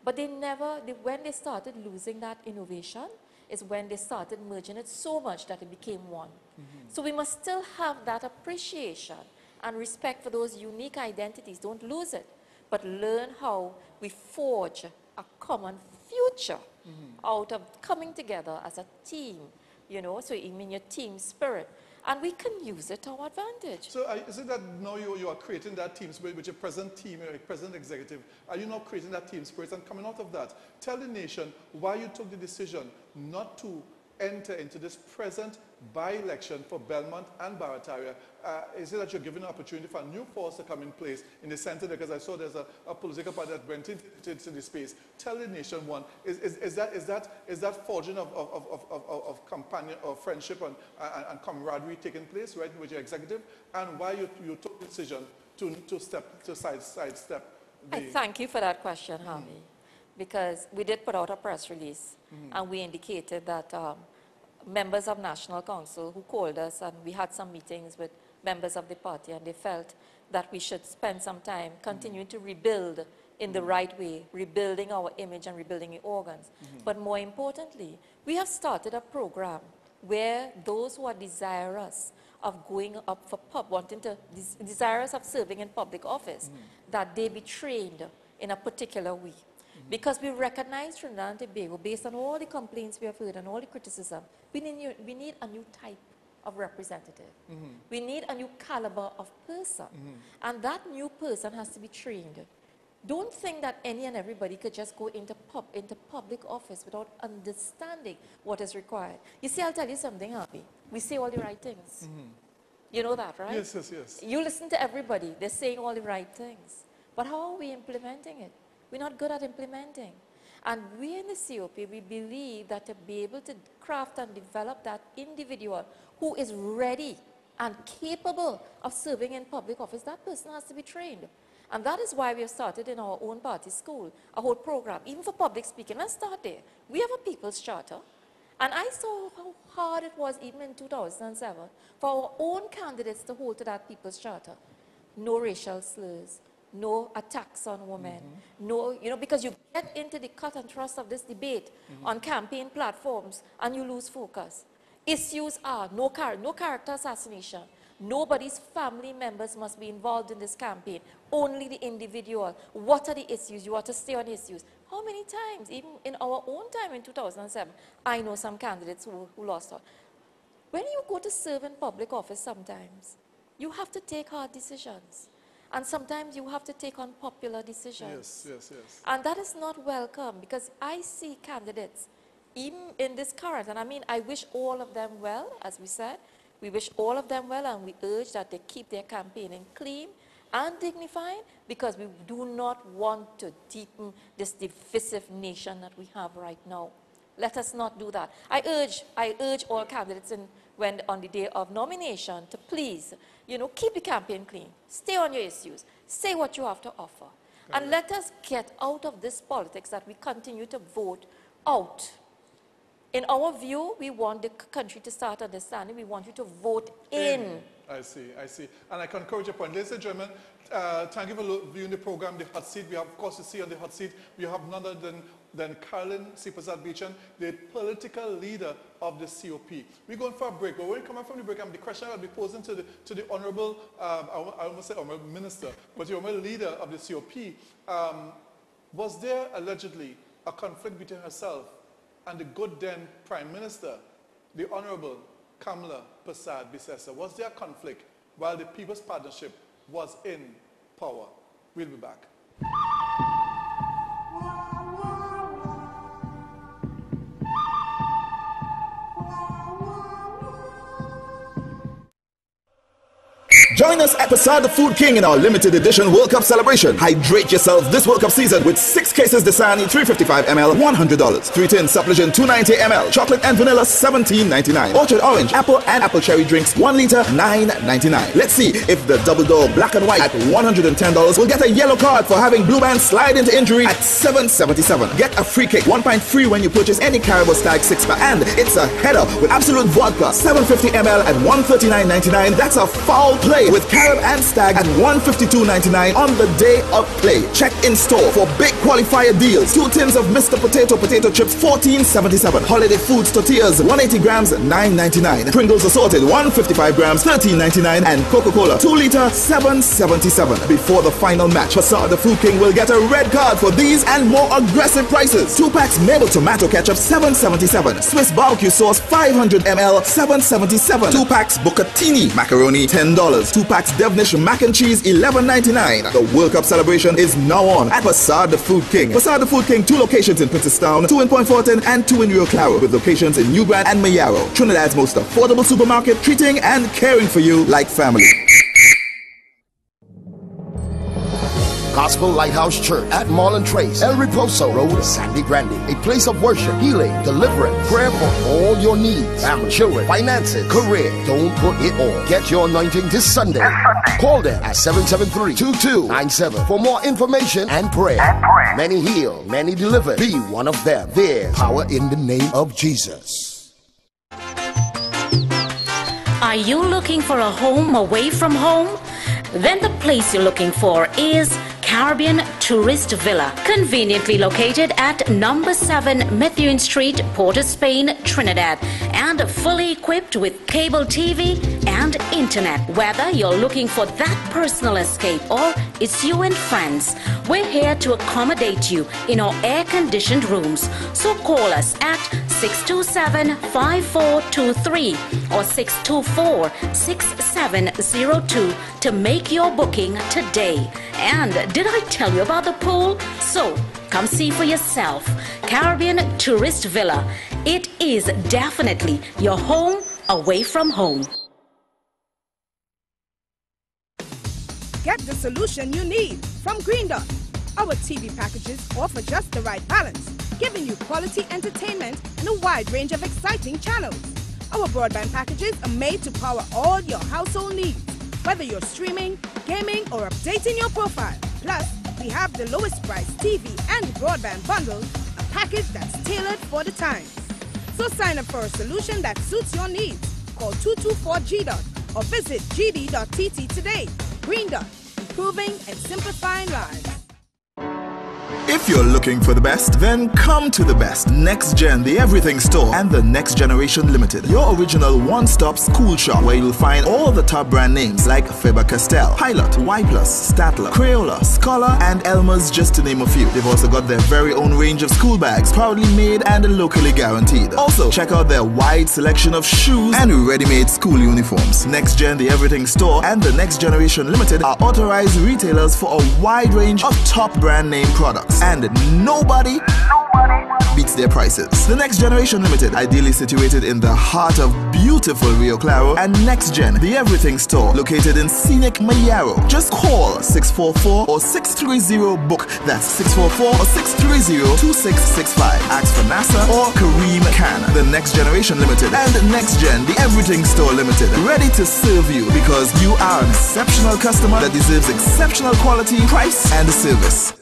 K: But when they started losing that innovation is when they started merging it so much that it became one. So we must still have that appreciation and respect for those unique identities. Don't lose it, but learn how we forge a common future out of coming together as a team, so you mean your team spirit. And we can use it to our advantage.
A: So is it that now you are creating that team spirit with your present team, your present executive? Are you now creating that team spirit and coming out of that? Tell the nation why you took the decision not to enter into this present by-election for Belmont and Barataria. Is it that you're giving an opportunity for a new force to come in place in the center? Because I saw there's a political party that went into the space. Tell the nation, one, is that forging of companion or friendship and camaraderie taking place, right, with your executive, and why you took the decision to sidestep the...
K: I thank you for that question, Harvey, because we did put out a press release, and we indicated that members of National Council who called us, and we had some meetings with members of the party, and they felt that we should spend some time continuing to rebuild in the right way, rebuilding our image and rebuilding the organs. But more importantly, we have started a program where those who are desirous of going up for desirous of serving in public office, that they be trained in a particular way. Because we recognize Trinidad and Tobago, based on all the complaints we have heard and all the criticism, we need a new type of representative. We need a new caliber of person. And that new person has to be trained. Don't think that any and everybody could just go into public office without understanding what is required. You see, I'll tell you something, Harvey. We say all the right things. You know that, right?
A: Yes, yes, yes.
K: You listen to everybody. They're saying all the right things. But how are we implementing it? We're not good at implementing. And we in the COP, we believe that to be able to craft and develop that individual who is ready and capable of serving in public office, that person has to be trained. And that is why we have started in our own party school, a whole program, even for public speaking. Let's start there. We have a People's Charter, And I saw how hard it was even in 2007 for our own candidates to hold to that People's Charter. No racial slurs, no attacks on women, no, you know, because you get into the cut and thrust of this debate on campaign platforms and you lose focus. Issues are no character assassination. Nobody's family members must be involved in this campaign. Only the individual. What are the issues? You want to stay on issues. How many times, even in our own time in 2007, I know some candidates who lost out. When you go to serve in public office sometimes, you have to take hard decisions. And sometimes you have to take unpopular decisions.
A: Yes, yes, yes.
K: And that is not welcome, because I see candidates, even in this current, and I mean, I wish all of them well, as we said. We wish all of them well, and we urge that they keep their campaigning clean and dignified, because we do not want to deepen this divisive nation that we have right now. Let us not do that. I urge all candidates when on the day of nomination to please, you know, keep the campaign clean. Stay on your issues. Say what you have to offer. And let us get out of this politics that we continue to vote out. In our view, we want the country to start understanding. We want you to vote in.
A: I see, I see. And I concur with your point. Ladies and gentlemen, thank you for viewing the program, The Hot Seat. We have, of course, you see on The Hot Seat, we have none other than Carolyn Sipazat-Beechan, the political leader of the COP. We're going for a break, but when we come out from the break, the question I'll be posing to the Honorable, I almost say Honorable Minister, but the Honorable Leader of the COP, was there allegedly a conflict between herself and the good then Prime Minister, the Honorable Kamala Persad-Bissessar? Was there a conflict while the People's Partnership was in power? We'll be back.
F: Join us at Passad the Food King in our limited edition World Cup celebration. Hydrate yourself this World Cup season with 6 cases Dasani 355 ml, $100. 3 tins Suppletion 290 ml, chocolate and vanilla $17.99. Orchard orange, apple and apple cherry drinks 1 liter $9.99. Let's see if the double door black and white at $110 will get a yellow card for having blue band slide into injury at $7.77. Get a free cake, 1 pint free when you purchase any Caribou Stag 6-pack, and it's a header with Absolute Vodka 750 ml at $139.99. That's a foul play with Carib and Stag at $152.99 on the day of play. Check in store for big qualifier deals. 2 tins of Mr. Potato chips $14.77. Holiday Foods tortillas 180 grams $9.99. Pringles assorted 155 grams $13.99, and Coca-Cola 2 liter $7.77. Before the final match, Passad the Food King will get a red card for these and more aggressive prices. 2 packs Mabel tomato ketchup $7.77. Swiss barbecue sauce 500 ml $7.77. 2 packs Bucatini macaroni $10. 2 packs Devonish mac and cheese $11.99. The World Cup celebration is now on at Passad the Food King. Passad the Food King, 2 locations in Princestown, 2 in Point Fortin, and 2 in Rio Claro, with locations in New Grand and Mayaro. Trinidad's most affordable supermarket, treating and caring for you like family.
L: Gospel Lighthouse Church at Marlin Trace, El Reposo Road, Sandy Grande. A place of worship, healing, deliverance, prayer for all your needs. Family, children, finances, career. Don't put it all. Get your anointing this Sunday. Call them at 773-2297 for more information and prayer. Many healed, many delivered. Be one of them. There's power in the name of Jesus.
J: Are you looking for a home away from home? Then the place you're looking for is Caribbean Tourist Villa, conveniently located at number 7 Methuen Street, Port of Spain, Trinidad, and fully equipped with cable TV and internet. Whether you're looking for that personal escape or it's you and friends, we're here to accommodate you in our air-conditioned rooms. So call us at 627-5423 or 624-6702 to make your booking today. And did I tell you about the pool? So come see for yourself. Caribbean Tourist Villa. It is definitely your home away from home.
M: Get the solution you need from Green Dot. Our TV packages offer just the right balance, giving you quality entertainment and a wide range of exciting channels. Our broadband packages are made to power all your household needs, whether you're streaming, gaming, or updating your profile. Plus, we have the lowest price TV and broadband bundle, a package that's tailored for the times. So sign up for a solution that suits your needs. Call 224-GDOT or visit gd.tt today. Green Dot, improving and simplifying lives.
F: If you're looking for the best, then come to the best. Next Gen, the Everything Store, and the Next Generation Limited. Your original one-stop school shop where you'll find all the top brand names like Faber-Castell, Pilot, Y+, Statler, Crayola, Scholar, and Elmer's, just to name a few. They've also got their very own range of school bags, proudly made and locally guaranteed. Also, check out their wide selection of shoes and ready-made school uniforms. Next Gen, the Everything Store, and the Next Generation Limited are authorized retailers for a wide range of top brand name products. And nobody beats their prices. The Next Generation Limited, ideally situated in the heart of beautiful Rio Claro, and Next Gen, the Everything Store, located in scenic Mayaro. Just call 644 or 630-BOOK. That's 644 or 630-2665. Ask for NASA or Kareem Khan. The Next Generation Limited and Next Gen, the Everything Store Limited, ready to serve you because you are an exceptional customer that deserves exceptional quality, price, and service.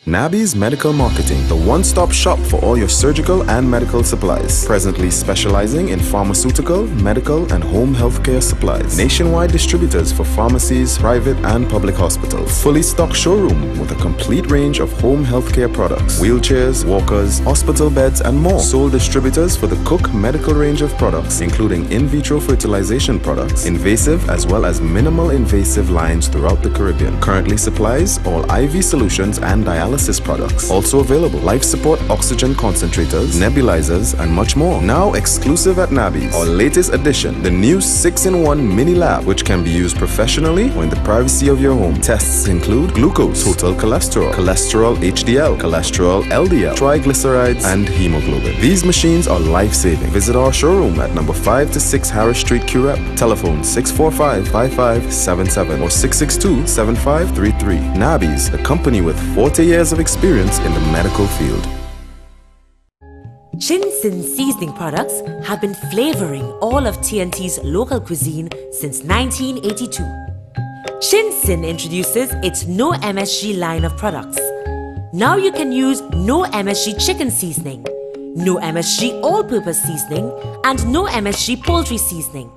I: Nabi's Medical Marketing, the one-stop shop for all your surgical and medical supplies. Presently specializing in pharmaceutical, medical, and home healthcare supplies. Nationwide distributors for pharmacies, private and public hospitals. Fully stocked showroom with a complete range of home healthcare products. Wheelchairs, walkers, hospital beds, and more. Sole distributors for the Cook medical range of products, including in vitro fertilization products, invasive as well as minimal invasive lines throughout the Caribbean. Currently supplies all IV solutions and dialysis products. Also available life support oxygen concentrators, nebulizers, and much more. Now exclusive at Nabi's. Our latest addition, the new 6-in-1 mini lab, which can be used professionally or in the privacy of your home. Tests include glucose, total cholesterol, cholesterol HDL, cholesterol LDL, triglycerides, and hemoglobin. These machines are life-saving. Visit our showroom at number 5 to 6 Harris Street, Curep. Telephone 645-5577 or 662-7533. Nabi's, a company with 40 years of experience in the medical field.
N: Chin-Sin seasoning products have been flavoring all of TNT's local cuisine since 1982. Chin-Sin introduces its no MSG line of products. Now you can use no MSG chicken seasoning, no MSG all-purpose seasoning, and no MSG poultry seasoning.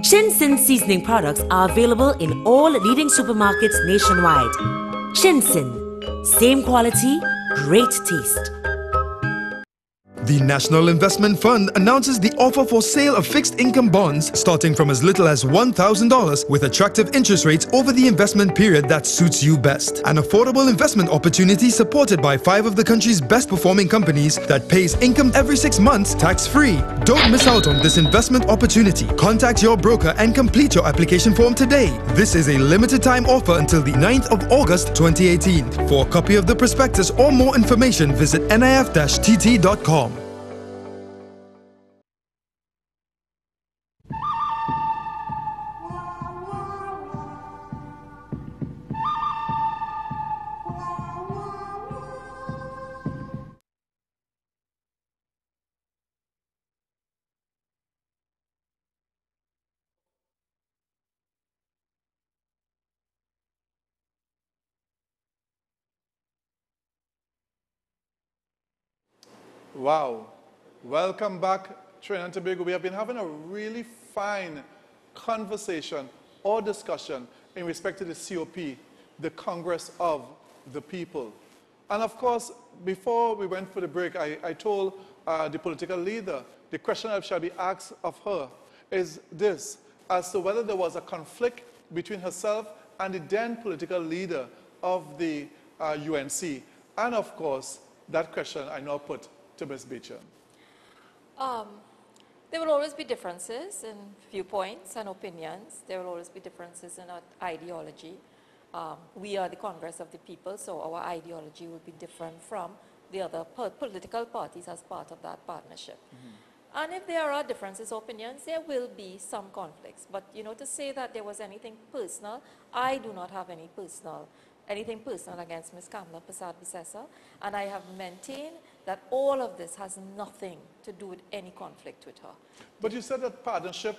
N: Chin-Sin seasoning products are available in all leading supermarkets nationwide. Chin-Sin. Same quality, great taste.
B: The National Investment Fund announces the offer for sale of fixed income bonds starting from as little as $1,000 with attractive interest rates over the investment period that suits you best. An affordable investment opportunity supported by 5 of the country's best performing companies that pays income every 6 months tax-free. Don't miss out on this investment opportunity. Contact your broker and complete your application form today. This is a limited time offer until the 9th of August 2018. For a copy of the prospectus or more information, visit nif-tt.com.
A: Wow. Welcome back, Trinidad and Tobago. We have been having a really fine conversation or discussion in respect to the COP, the Congress of the People. And of course, before we went for the break, I told the political leader, the question I shall be asked of her is this, as to whether there was a conflict between herself and the then political leader of the UNC. And of course, that question I now put to Ms. Beecher.
K: There will always be differences in viewpoints and opinions. There will always be differences in our ideology. We are the Congress of the People, so our ideology will be different from the other political parties as part of that partnership. Mm-hmm. And if there are differences of opinions, there will be some conflicts. But, you know, to say that there was anything personal, I do not have anything personal against Ms. Kamla Prasad-Bissessar, and I have maintained that all of this has nothing to do with any conflict with her.
A: But you said that partnership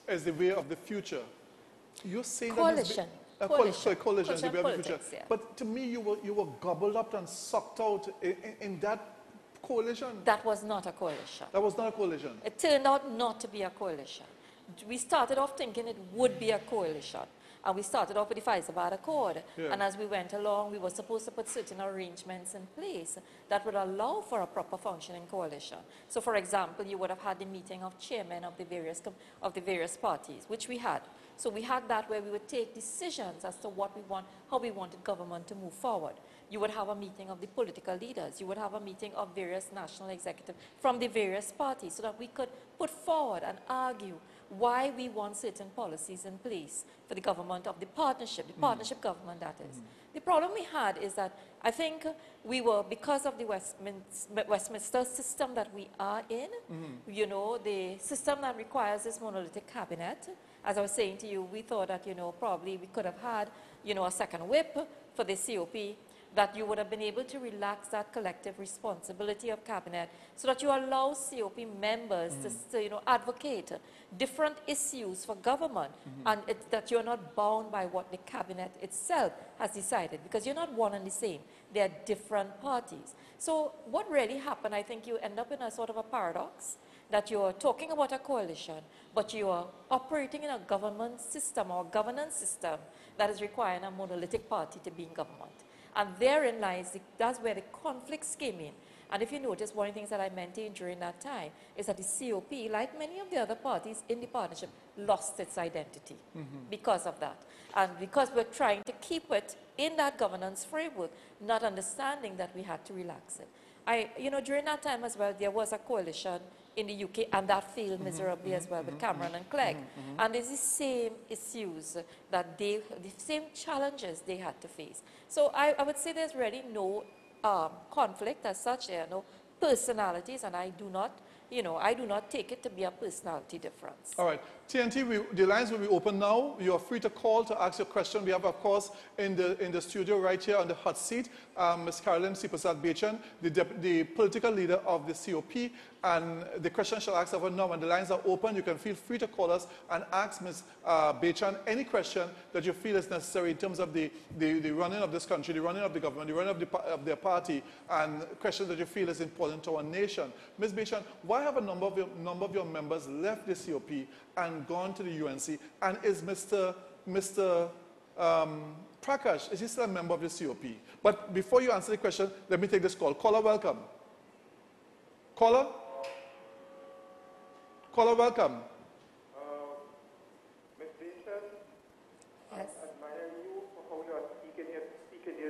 A: is the way of the future. You're saying
K: coalition.
A: that coalition is the way of the future. Yeah. But to me, you were gobbled up and sucked out in that coalition?
K: That was not a coalition.
A: That was not a coalition?
K: It turned out not to be a coalition. We started off thinking it would be a coalition. And we started off with the Faisabad Accord.
A: Yeah.
K: And as we went along, we were supposed to put certain arrangements in place that would allow for a proper functioning coalition. So, for example, you would have had the meeting of chairmen of the various parties, which we had. So we had that where we would take decisions as to what we want, how we wanted government to move forward. You would have a meeting of the political leaders. You would have a meeting of various national executives from the various parties so that we could put forward and argue why we want certain policies in place for the government of the partnership government, that is. The problem we had is that I think we were, because of the Westminster system that we are in, you know, the system that requires this monolithic cabinet, as I was saying to you, we thought that, you know, probably we could have had, you know, a second whip for the COP, that you would have been able to relax that collective responsibility of cabinet so that you allow COP members to, you know, advocate different issues for government and that you're not bound by what the cabinet itself has decided, because you're not one and the same. They're different parties. So what really happened, I think you end up in a sort of a paradox that you're talking about a coalition, but you are operating in a government system or governance system that is requiring a monolithic party to be in government. And therein lies, that's where the conflicts came in. And if you notice, one of the things that I maintained during that time is that the COP, like many of the other parties in the partnership, lost its identity because of that. And because we're trying to keep it in that governance framework, not understanding that we had to relax it. You know, during that time as well, there was a coalition in the UK, and that failed miserably as well with Cameron and Clegg. And it's the same issues that the same challenges they had to face. So I would say there's really no conflict as such. There are no personalities, and I do not, you know, I do not take it to be a personality difference.
A: All right. TNT, the lines will be open now. You are free to call to ask your question. We have, of course, in the studio right here on the hot seat, Ms. Carolyn Sipasat Bechan, the political leader of the COP. And the question shall ask over now. When the lines are open, you can feel free to call us and ask Ms. Bechan any question that you feel is necessary in terms of the running of this country, the running of the government, the running of their party, and questions that you feel is important to our nation. Ms. Bechan, why have a number of your members left the COP and gone to the UNC? And is Mr. Prakash, is he still a member of the COP? But before you answer the question, let me take this call. Caller, welcome. Caller? Caller, welcome.
O: Ms. Bechan,
K: yes.
O: I admire you for how you are speaking here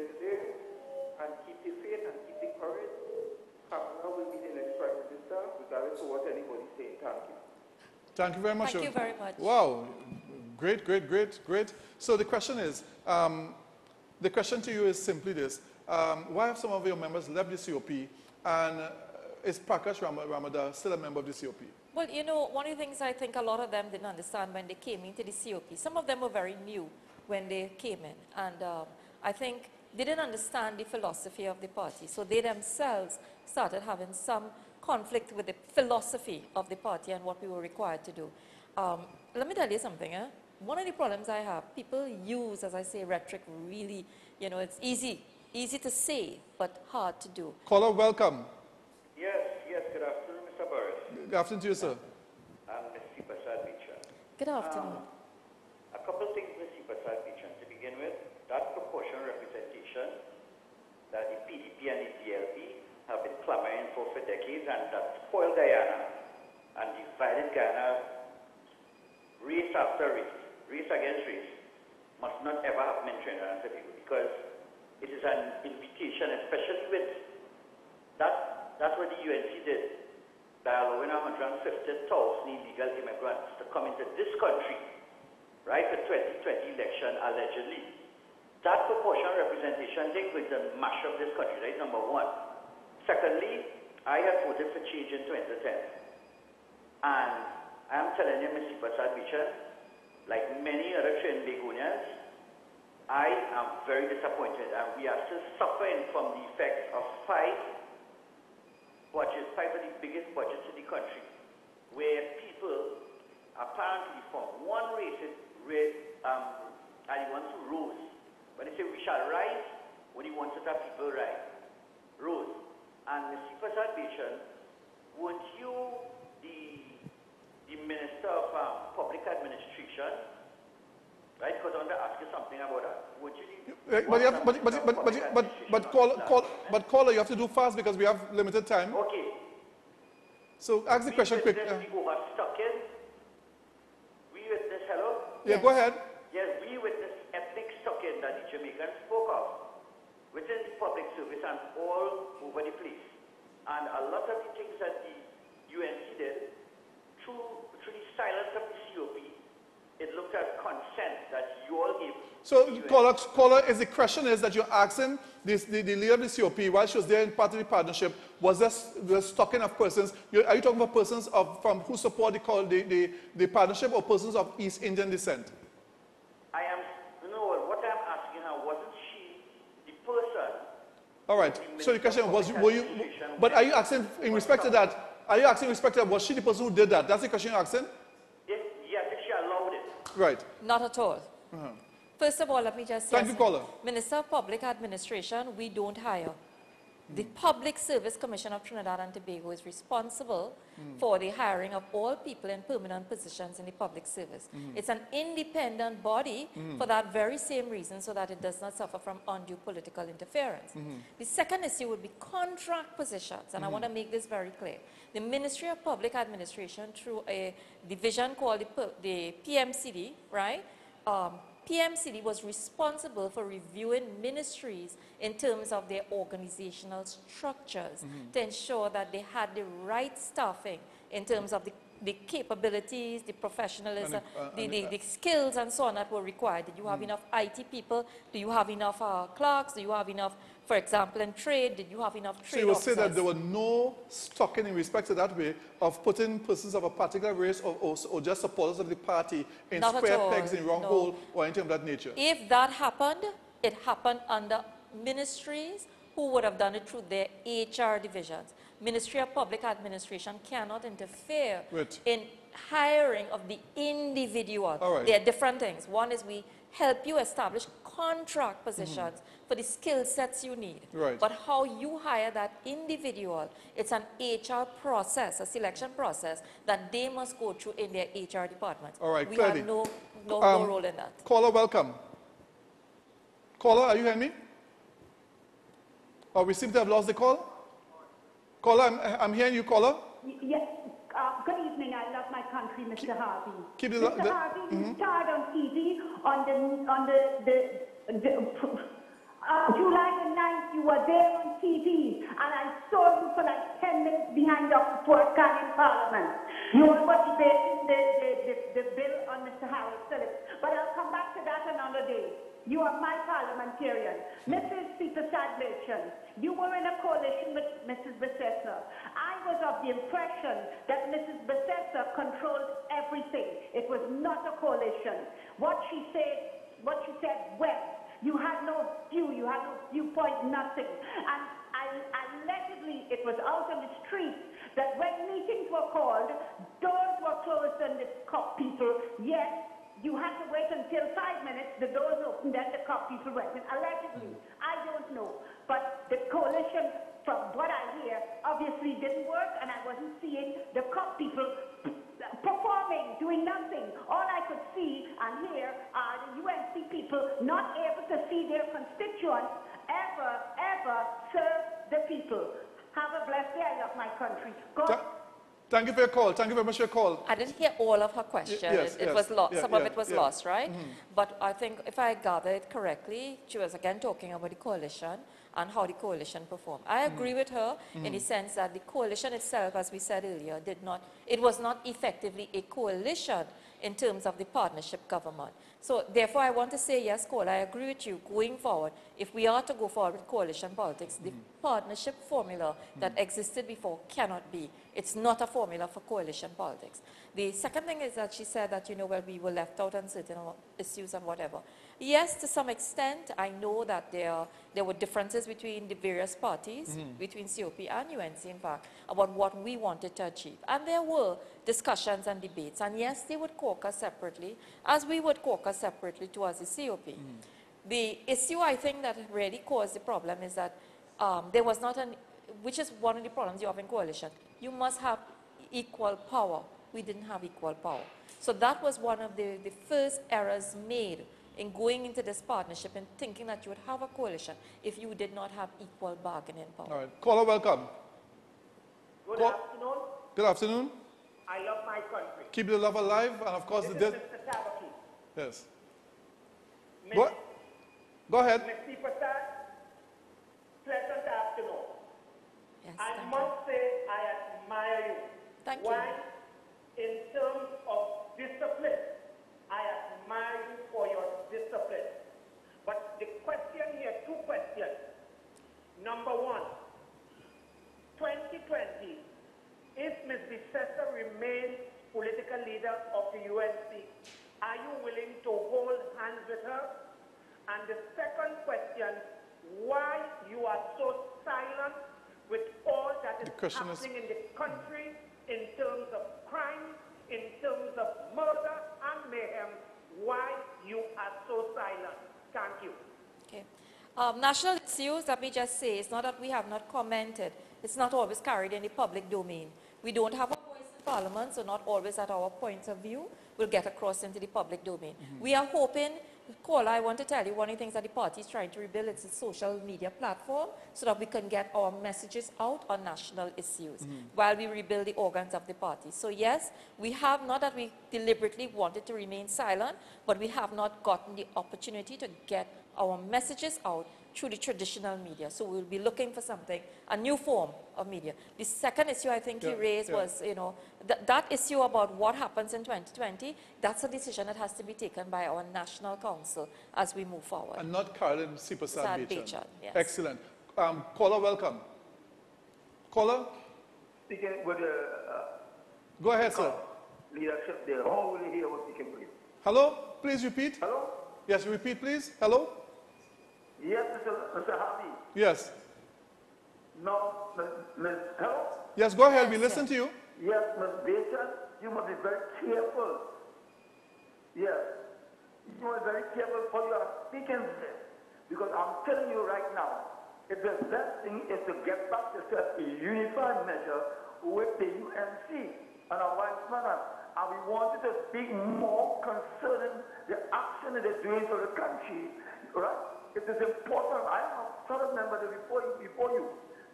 O: today, and keep the faith and keep the courage. Kamala will be the next Prime Minister, regardless of what anybody is saying. Thank you.
A: Thank you very much.
K: Thank you very much.
A: Wow. Great, great, great, great. So the question is, the question to you is simply this. Why have some of your members left the COP, and is Prakash Ramadar still a member of the COP?
K: Well, you know, one of the things I think a lot of them didn't understand when they came into the COP, some of them were very new when they came in, and I think they didn't understand the philosophy of the party. So they themselves started having some conflict with the philosophy of the party and what we were required to do. Let me tell you something. One of the problems I have, people use, as I say, rhetoric really, you know, it's easy to say, but hard to do.
A: Caller, welcome.
O: Yes, good afternoon, Mr. Borris.
A: Good afternoon to you, sir.
O: I'm Ms. Sipasat Bechan.
K: Good afternoon.
O: A couple of things, Ms. Sipasat Bechan. To begin with, that proportional representation that the PDP and the DLP have been clamoring for decades, and that spoiled Guyana and divided Guyana race after race against race, must not ever happen in Trinidad and Tobago, because it is an invitation, especially with that's what the UNC did, by allowing 150,000 illegal immigrants to come into this country, right, the 2020 election, allegedly. That proportional representation, they're going to mash up this country, right, number one. Secondly, I had voted for change in 2010. And I'm telling you, Ms. Sipasat Bechan, like many other Trinidadians, I am very disappointed, and we are still suffering from the effects of five of the biggest budgets in the country, where people apparently from one race, and he wants to rose. When they say we shall rise, when he wants to have people rise, rose. And Ms. Prasad Bichan, weren't you the Minister of Public Administration? Right? Because I want to ask you something about that. Weren't you
A: but caller, you have to do fast because we have limited time.
O: Okay.
A: So ask the question quick.
O: We overstocking. We witnessed, hello?
A: Yeah, go ahead.
O: Yes, we witnessed ethnic stocking that the Jamaicans spoke of within the public service and all over the place. And a lot of the things that the UNC did, through the silence of the COP, it looked at consent that you all gave.
A: So, caller, is the question is that you're asking the leader of the COP, while she was there in part of the partnership, was there stocking of persons? Are you talking about persons from who support the partnership or persons of East Indian descent?
O: What I'm asking her, wasn't she the person?
A: All right. So the question was, but are you asking in respect to that? Are you asking in respect to that, was she the person who did that? That's the question you're asking?
O: Yes, if she allowed it.
A: Right.
K: Not at all. First of all, let me just say,
A: thank you, caller.
K: Minister of Public Administration, we don't hire. The Public Service Commission of Trinidad and Tobago is responsible for the hiring of all people in permanent positions in the public service. It's an independent body for that very same reason, so that it does not suffer from undue political interference. The second issue would be contract positions, and I want to make this very clear. The Ministry of Public Administration, through a division called the PMCD, right? PMCD was responsible for reviewing ministries in terms of their organizational structures to ensure that they had the right staffing in terms of the capabilities, the professionalism, the skills and so on that were required. Did you have enough IT people? Do you have enough clerks? Do you have enough, for example, in trade? Did you have enough trade
A: So you will
K: officers?
A: say that there were no stocking in respect to that way of putting persons of a particular race or just supporters of the party in
K: Not
A: square
K: at all,
A: pegs in wrong hole or anything of that nature?
K: If that happened, it happened under ministries who would have done it through their HR divisions. Ministry of Public Administration cannot interfere in hiring of the individual. There are different things. One is we help you establish contract positions for the skill sets you need. But how you hire that individual, it's an HR process, a selection process that they must go through in their HR department. We have no role in that.
A: Caller, welcome. Caller, are you hearing me? Oh, we seem to have lost the call. Caller, I'm hearing you, caller.
P: Yes. Good evening. I love my country, Mr. Harvey.
A: Mr.
P: Harvey, you starred on TV on July the 9th. You were there on TV, and I saw you for like 10 minutes behind Dr. Portcan in Parliament. You were debating the bill on Mr. Harold Phillips. But I'll come back to that another day. You are my parliamentarian. Mrs. Peter Sadlation, you were in a coalition with Mrs. Besessa. I was of the impression that Mrs. Besessa controlled everything. It was not a coalition. What she said went. You had no view, you had no viewpoint, nothing. And allegedly, it was out on the street that when meetings were called, doors were closed on the COP people. Yes, you had to wait until 5 minutes, the doors opened, then the COP people went in. Allegedly, I don't know. But the coalition, from what I hear, obviously didn't work, and I wasn't seeing the COP people performing, doing nothing. All I could see and hear are the UNC people not able to see their constituents ever serve the people. Have a blessed day. I love my country.
A: Thank you for your call. Thank you very much for your call.
K: I didn't hear all of her question. It was lost. Some of it was lost, right? But I think if I gather it correctly, she was again talking about the coalition and how the coalition performed. I agree with her in the sense that the coalition itself, as we said earlier, it was not effectively a coalition in terms of the partnership government. So therefore, I want to say, yes, Cole, I agree with you. Going forward, if we are to go forward with coalition politics, the partnership formula that existed before cannot be. It's not a formula for coalition politics. The second thing is that she said that, well, we were left out on certain issues and whatever. Yes, to some extent, I know that there were differences between the various parties, between COP and UNC, in fact, about what we wanted to achieve. And there were discussions and debates. And yes, they would caucus separately, as we would caucus separately towards the COP. The issue, I think, that really caused the problem is that there was not which is one of the problems you have in coalition. You must have equal power. We didn't have equal power. So that was one of the first errors made in going into this partnership and thinking that you would have a coalition if you did not have equal bargaining power.
A: All right. Caller, welcome.
Q: Good afternoon.
A: Good afternoon.
Q: I love my country.
A: Keep the love alive, and of course,
Q: this
A: the
Q: is Mr. Tabaki.
A: Yes. Go ahead.
Q: Mr. Prasad, pleasant afternoon.
K: Yes,
Q: I must say I admire you.
K: Thank
Q: Why? In terms of discipline, I admire you for your discipline. But the question here, two questions. Number one, 2020, if Ms. Bicester remains political leader of the UNC, are you willing to hold hands with her? And the second question, why you are so silent with all that is happening in the country in terms of crime, in terms of murder and mayhem, why you are so silent? Thank you.
K: Okay. National issues, let me just say, it's not that we have not commented. It's not always carried in the public domain. We don't have a voice in Parliament, so not always that our points of view will get across into the public domain. We are hoping, Caller, I want to tell you one of the things that the party is trying to rebuild is a social media platform so that we can get our messages out on national issues while we rebuild the organs of the party. So yes, we have, not that we deliberately wanted to remain silent, but we have not gotten the opportunity to get our messages out through the traditional media. So we'll be looking for something, a new form of media. The second issue I think you raised was, you know, that issue about what happens in 2020, that's a decision that has to be taken by our National Council as we move forward.
A: And not Carolyn Sipasad Bechan.
K: Yes.
A: Excellent. Caller, welcome. Caller?
R: Speaking with
A: Go ahead, sir.
R: Leadership there. How will you hear what we can bring?
A: Hello? Please repeat.
R: Hello?
A: Yes, repeat, please. Hello?
R: Yes, Mr. Harvey.
A: Yes.
R: No, hello?
A: Yes, go ahead. We listen to you.
R: Yes, Ms. Bechan, you must be very careful. Yes. You must be very careful for your speaking there. Because I'm telling you right now, if the best thing is to get back to a unified measure with the UNC and a wise manner. And we wanted to speak more concerning the action that they're doing for the country, right? It is important. I am a solid member before you.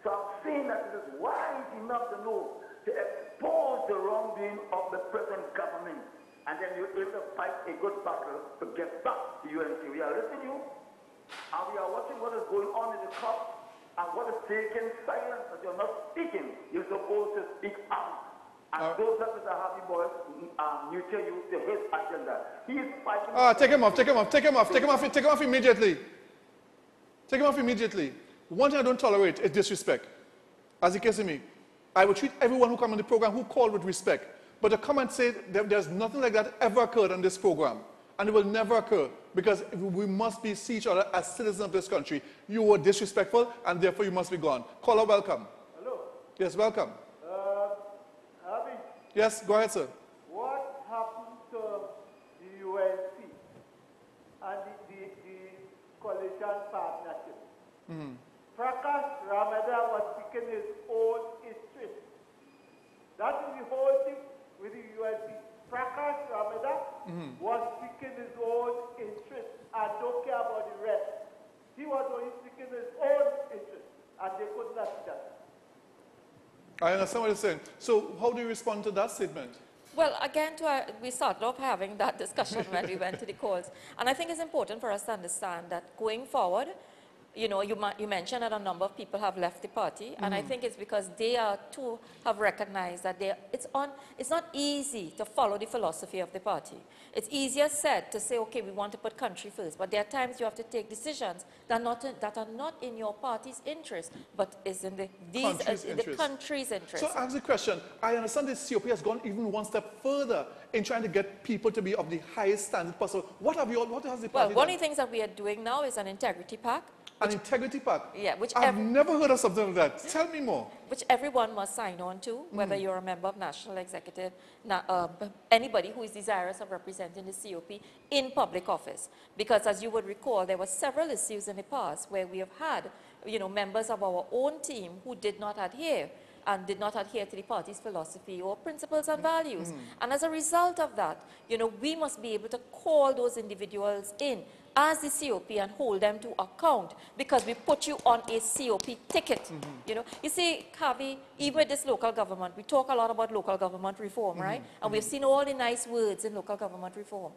R: So I'm saying that it is wise enough to know to expose the wrongdoing of the present government. And then you're able to fight a good battle to get back to UNC. We are listening to you, and we are watching what is going on in the court, and what is taking silence, that you're not speaking. You're supposed to speak out. And those that Mr. Harvey Borris nurture you to his agenda. He is fighting.
A: Take him off immediately. Take him off immediately. One thing I don't tolerate is disrespect. As the case in me, I will treat everyone who comes on the program who called with respect. But to come and say that there's nothing like that ever occurred on this program, and it will never occur, because we must see each other as citizens of this country. You were disrespectful, and therefore you must be gone. Caller, welcome.
Q: Hello.
A: Yes, welcome.
Q: Harvey.
A: Yes, go ahead, sir.
Q: What happened to the UNC and the coalition partnership? Prakash Ramadan was speaking his own history. That is the whole thing with the UNC. Prakash Ramadan was speaking his own interest and don't care about the rest. He was only speaking his own interest, and they could not see that.
A: I understand what you're saying. So how do you respond to that statement?
K: Well, again, we started off having that discussion when we went to the calls. And I think it's important for us to understand that going forward, you know, you mentioned that a number of people have left the party, and I think it's because they too have recognized that it's not easy to follow the philosophy of the party. It's easier said to say, okay, we want to put country first, but there are times you have to take decisions that are not in your party's interest, but is in the country's interest.
A: So ask the question. I understand the COP has gone even one step further in trying to get people to be of the highest standard possible. What has the party
K: Well, one
A: done?
K: of the things that we are doing now is an integrity pack.
A: An integrity pack?
K: Yeah,
A: I've never heard of something like that. Tell me more.
K: Which everyone must sign on to, whether you're a member of National Executive, anybody who is desirous of representing the COP in public office. Because as you would recall, there were several issues in the past where we have had members of our own team who did not adhere and did not adhere to the party's philosophy or principles and values. And as a result of that, we must be able to call those individuals in as the COP and hold them to account because we put you on a COP ticket. You see, Harvey, even with this local government, we talk a lot about local government reform, right? And we've seen all the nice words in local government reform.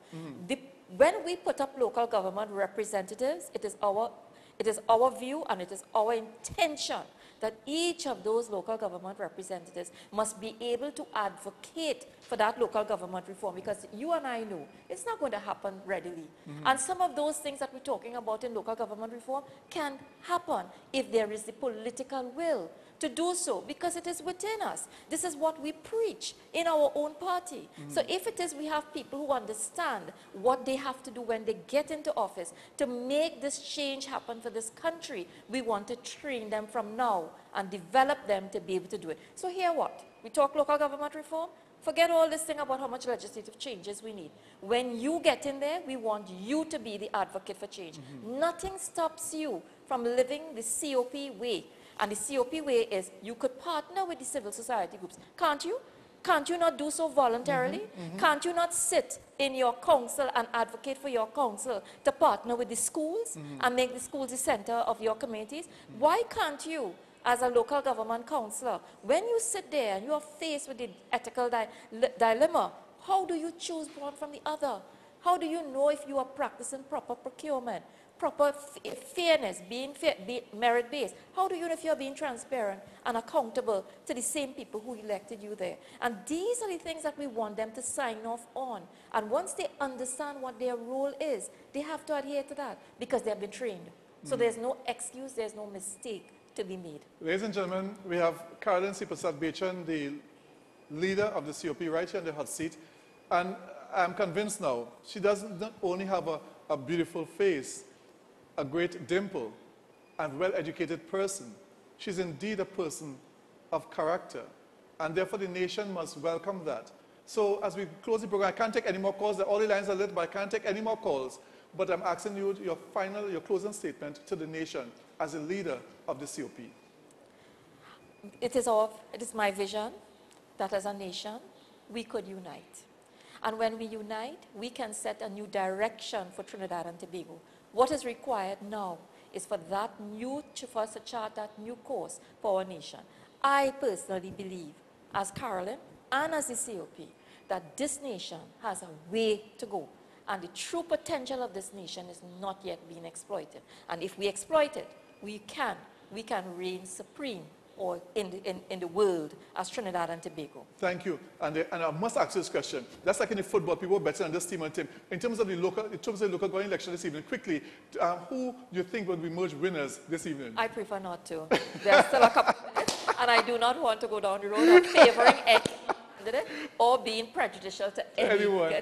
K: When we put up local government representatives, it is our view and it is our intention that each of those local government representatives must be able to advocate for that local government reform, because you and I know it's not going to happen readily. And some of those things that we're talking about in local government reform can happen if there is the political will to do so, because it is within us. This is what we preach in our own party. So if it is we have people who understand what they have to do when they get into office to make this change happen for this country, we want to train them from now and develop them to be able to do it. So here what? We talk local government reform. Forget all this thing about how much legislative changes we need. When you get in there, we want you to be the advocate for change. Nothing stops you from living the COP way. And the COP way is you could partner with the civil society groups. Can't you? Can't you not do so voluntarily? Can't you not sit in your council and advocate for your council to partner with the schools and make the schools the center of your communities? Why can't you, as a local government councillor, when you sit there and you are faced with the ethical dilemma, how do you choose one from the other? How do you know if you are practicing proper procurement, proper fairness, being merit-based? How do you know if you're being transparent and accountable to the same people who elected you there? And these are the things that we want them to sign off on. And once they understand what their role is, they have to adhere to that because they've been trained. So there's no excuse, there's no mistake to be made.
A: Ladies and gentlemen, we have Caroline C. Prasad-Bechan, the leader of the COP, right here in the hot seat. And I'm convinced now, she doesn't not only have a beautiful face, a great dimple, and well-educated person. She's indeed a person of character. And therefore, the nation must welcome that. So as we close the program, I can't take any more calls. All the lines are lit, but I can't take any more calls. But I'm asking you your closing statement to the nation as a leader of the COP.
K: It is my vision that as a nation, we could unite. And when we unite, we can set a new direction for Trinidad and Tobago. What is required now is for us to chart that new course for our nation. I personally believe, as Caroline and as the COP, that this nation has a way to go. And the true potential of this nation is not yet being exploited. And if we exploit it, we can reign supreme or in the world as Trinidad and Tobago.
A: Thank you. And I must ask you this question. That's like in the football, people are betting on this team and team. In terms of the local government election this evening, quickly, who do you think will emerge winners this evening?
K: I prefer not to. There's still a couple of minutes, and I do not want to go down the road of favoring any candidate or being prejudicial to anyone.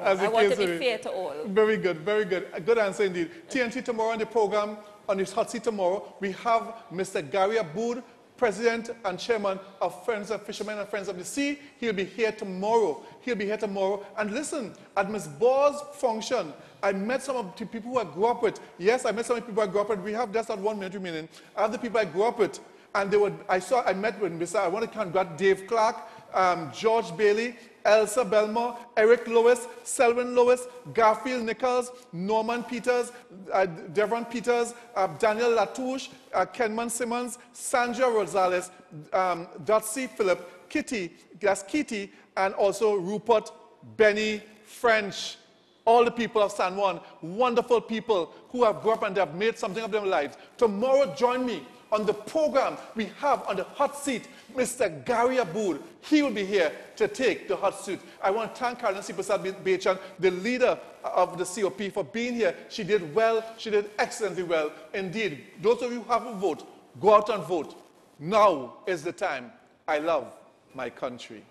K: I want to be fair to all.
A: Very good, very good. A good answer indeed. TNT tomorrow on the program, on this hot seat tomorrow, we have Mr. Gary Aboud, President and Chairman of Friends of Fishermen and Friends of the Sea. He'll be here tomorrow. And listen, at Ms. Ball's function, I met some of the people who I grew up with. Yes, I met some of the people I grew up with. We have just that 1 minute remaining. I have the people I grew up with. And I met with Mr. I want to congratulate Dave Clark, George Bailey, Elsa Belmore, Eric Lewis, Selwyn Lewis, Garfield Nichols, Norman Peters, Devon Peters, Daniel Latouche, Kenman Simmons, Sandra Rosales, Dotsy Phillip, Kitty, and also Rupert, Benny, French. All the people of San Juan, wonderful people who have grown up and have made something of their lives. Tomorrow, join me on the program we have on the hot seat, Mr. Gary Aboud. He will be here to take the hot seat. I want to thank Caroline C. Prasad-Bechan, the leader of the COP, for being here. She did well. She did excellently well. Indeed, those of you who haven't voted, go out and vote. Now is the time. I love my country.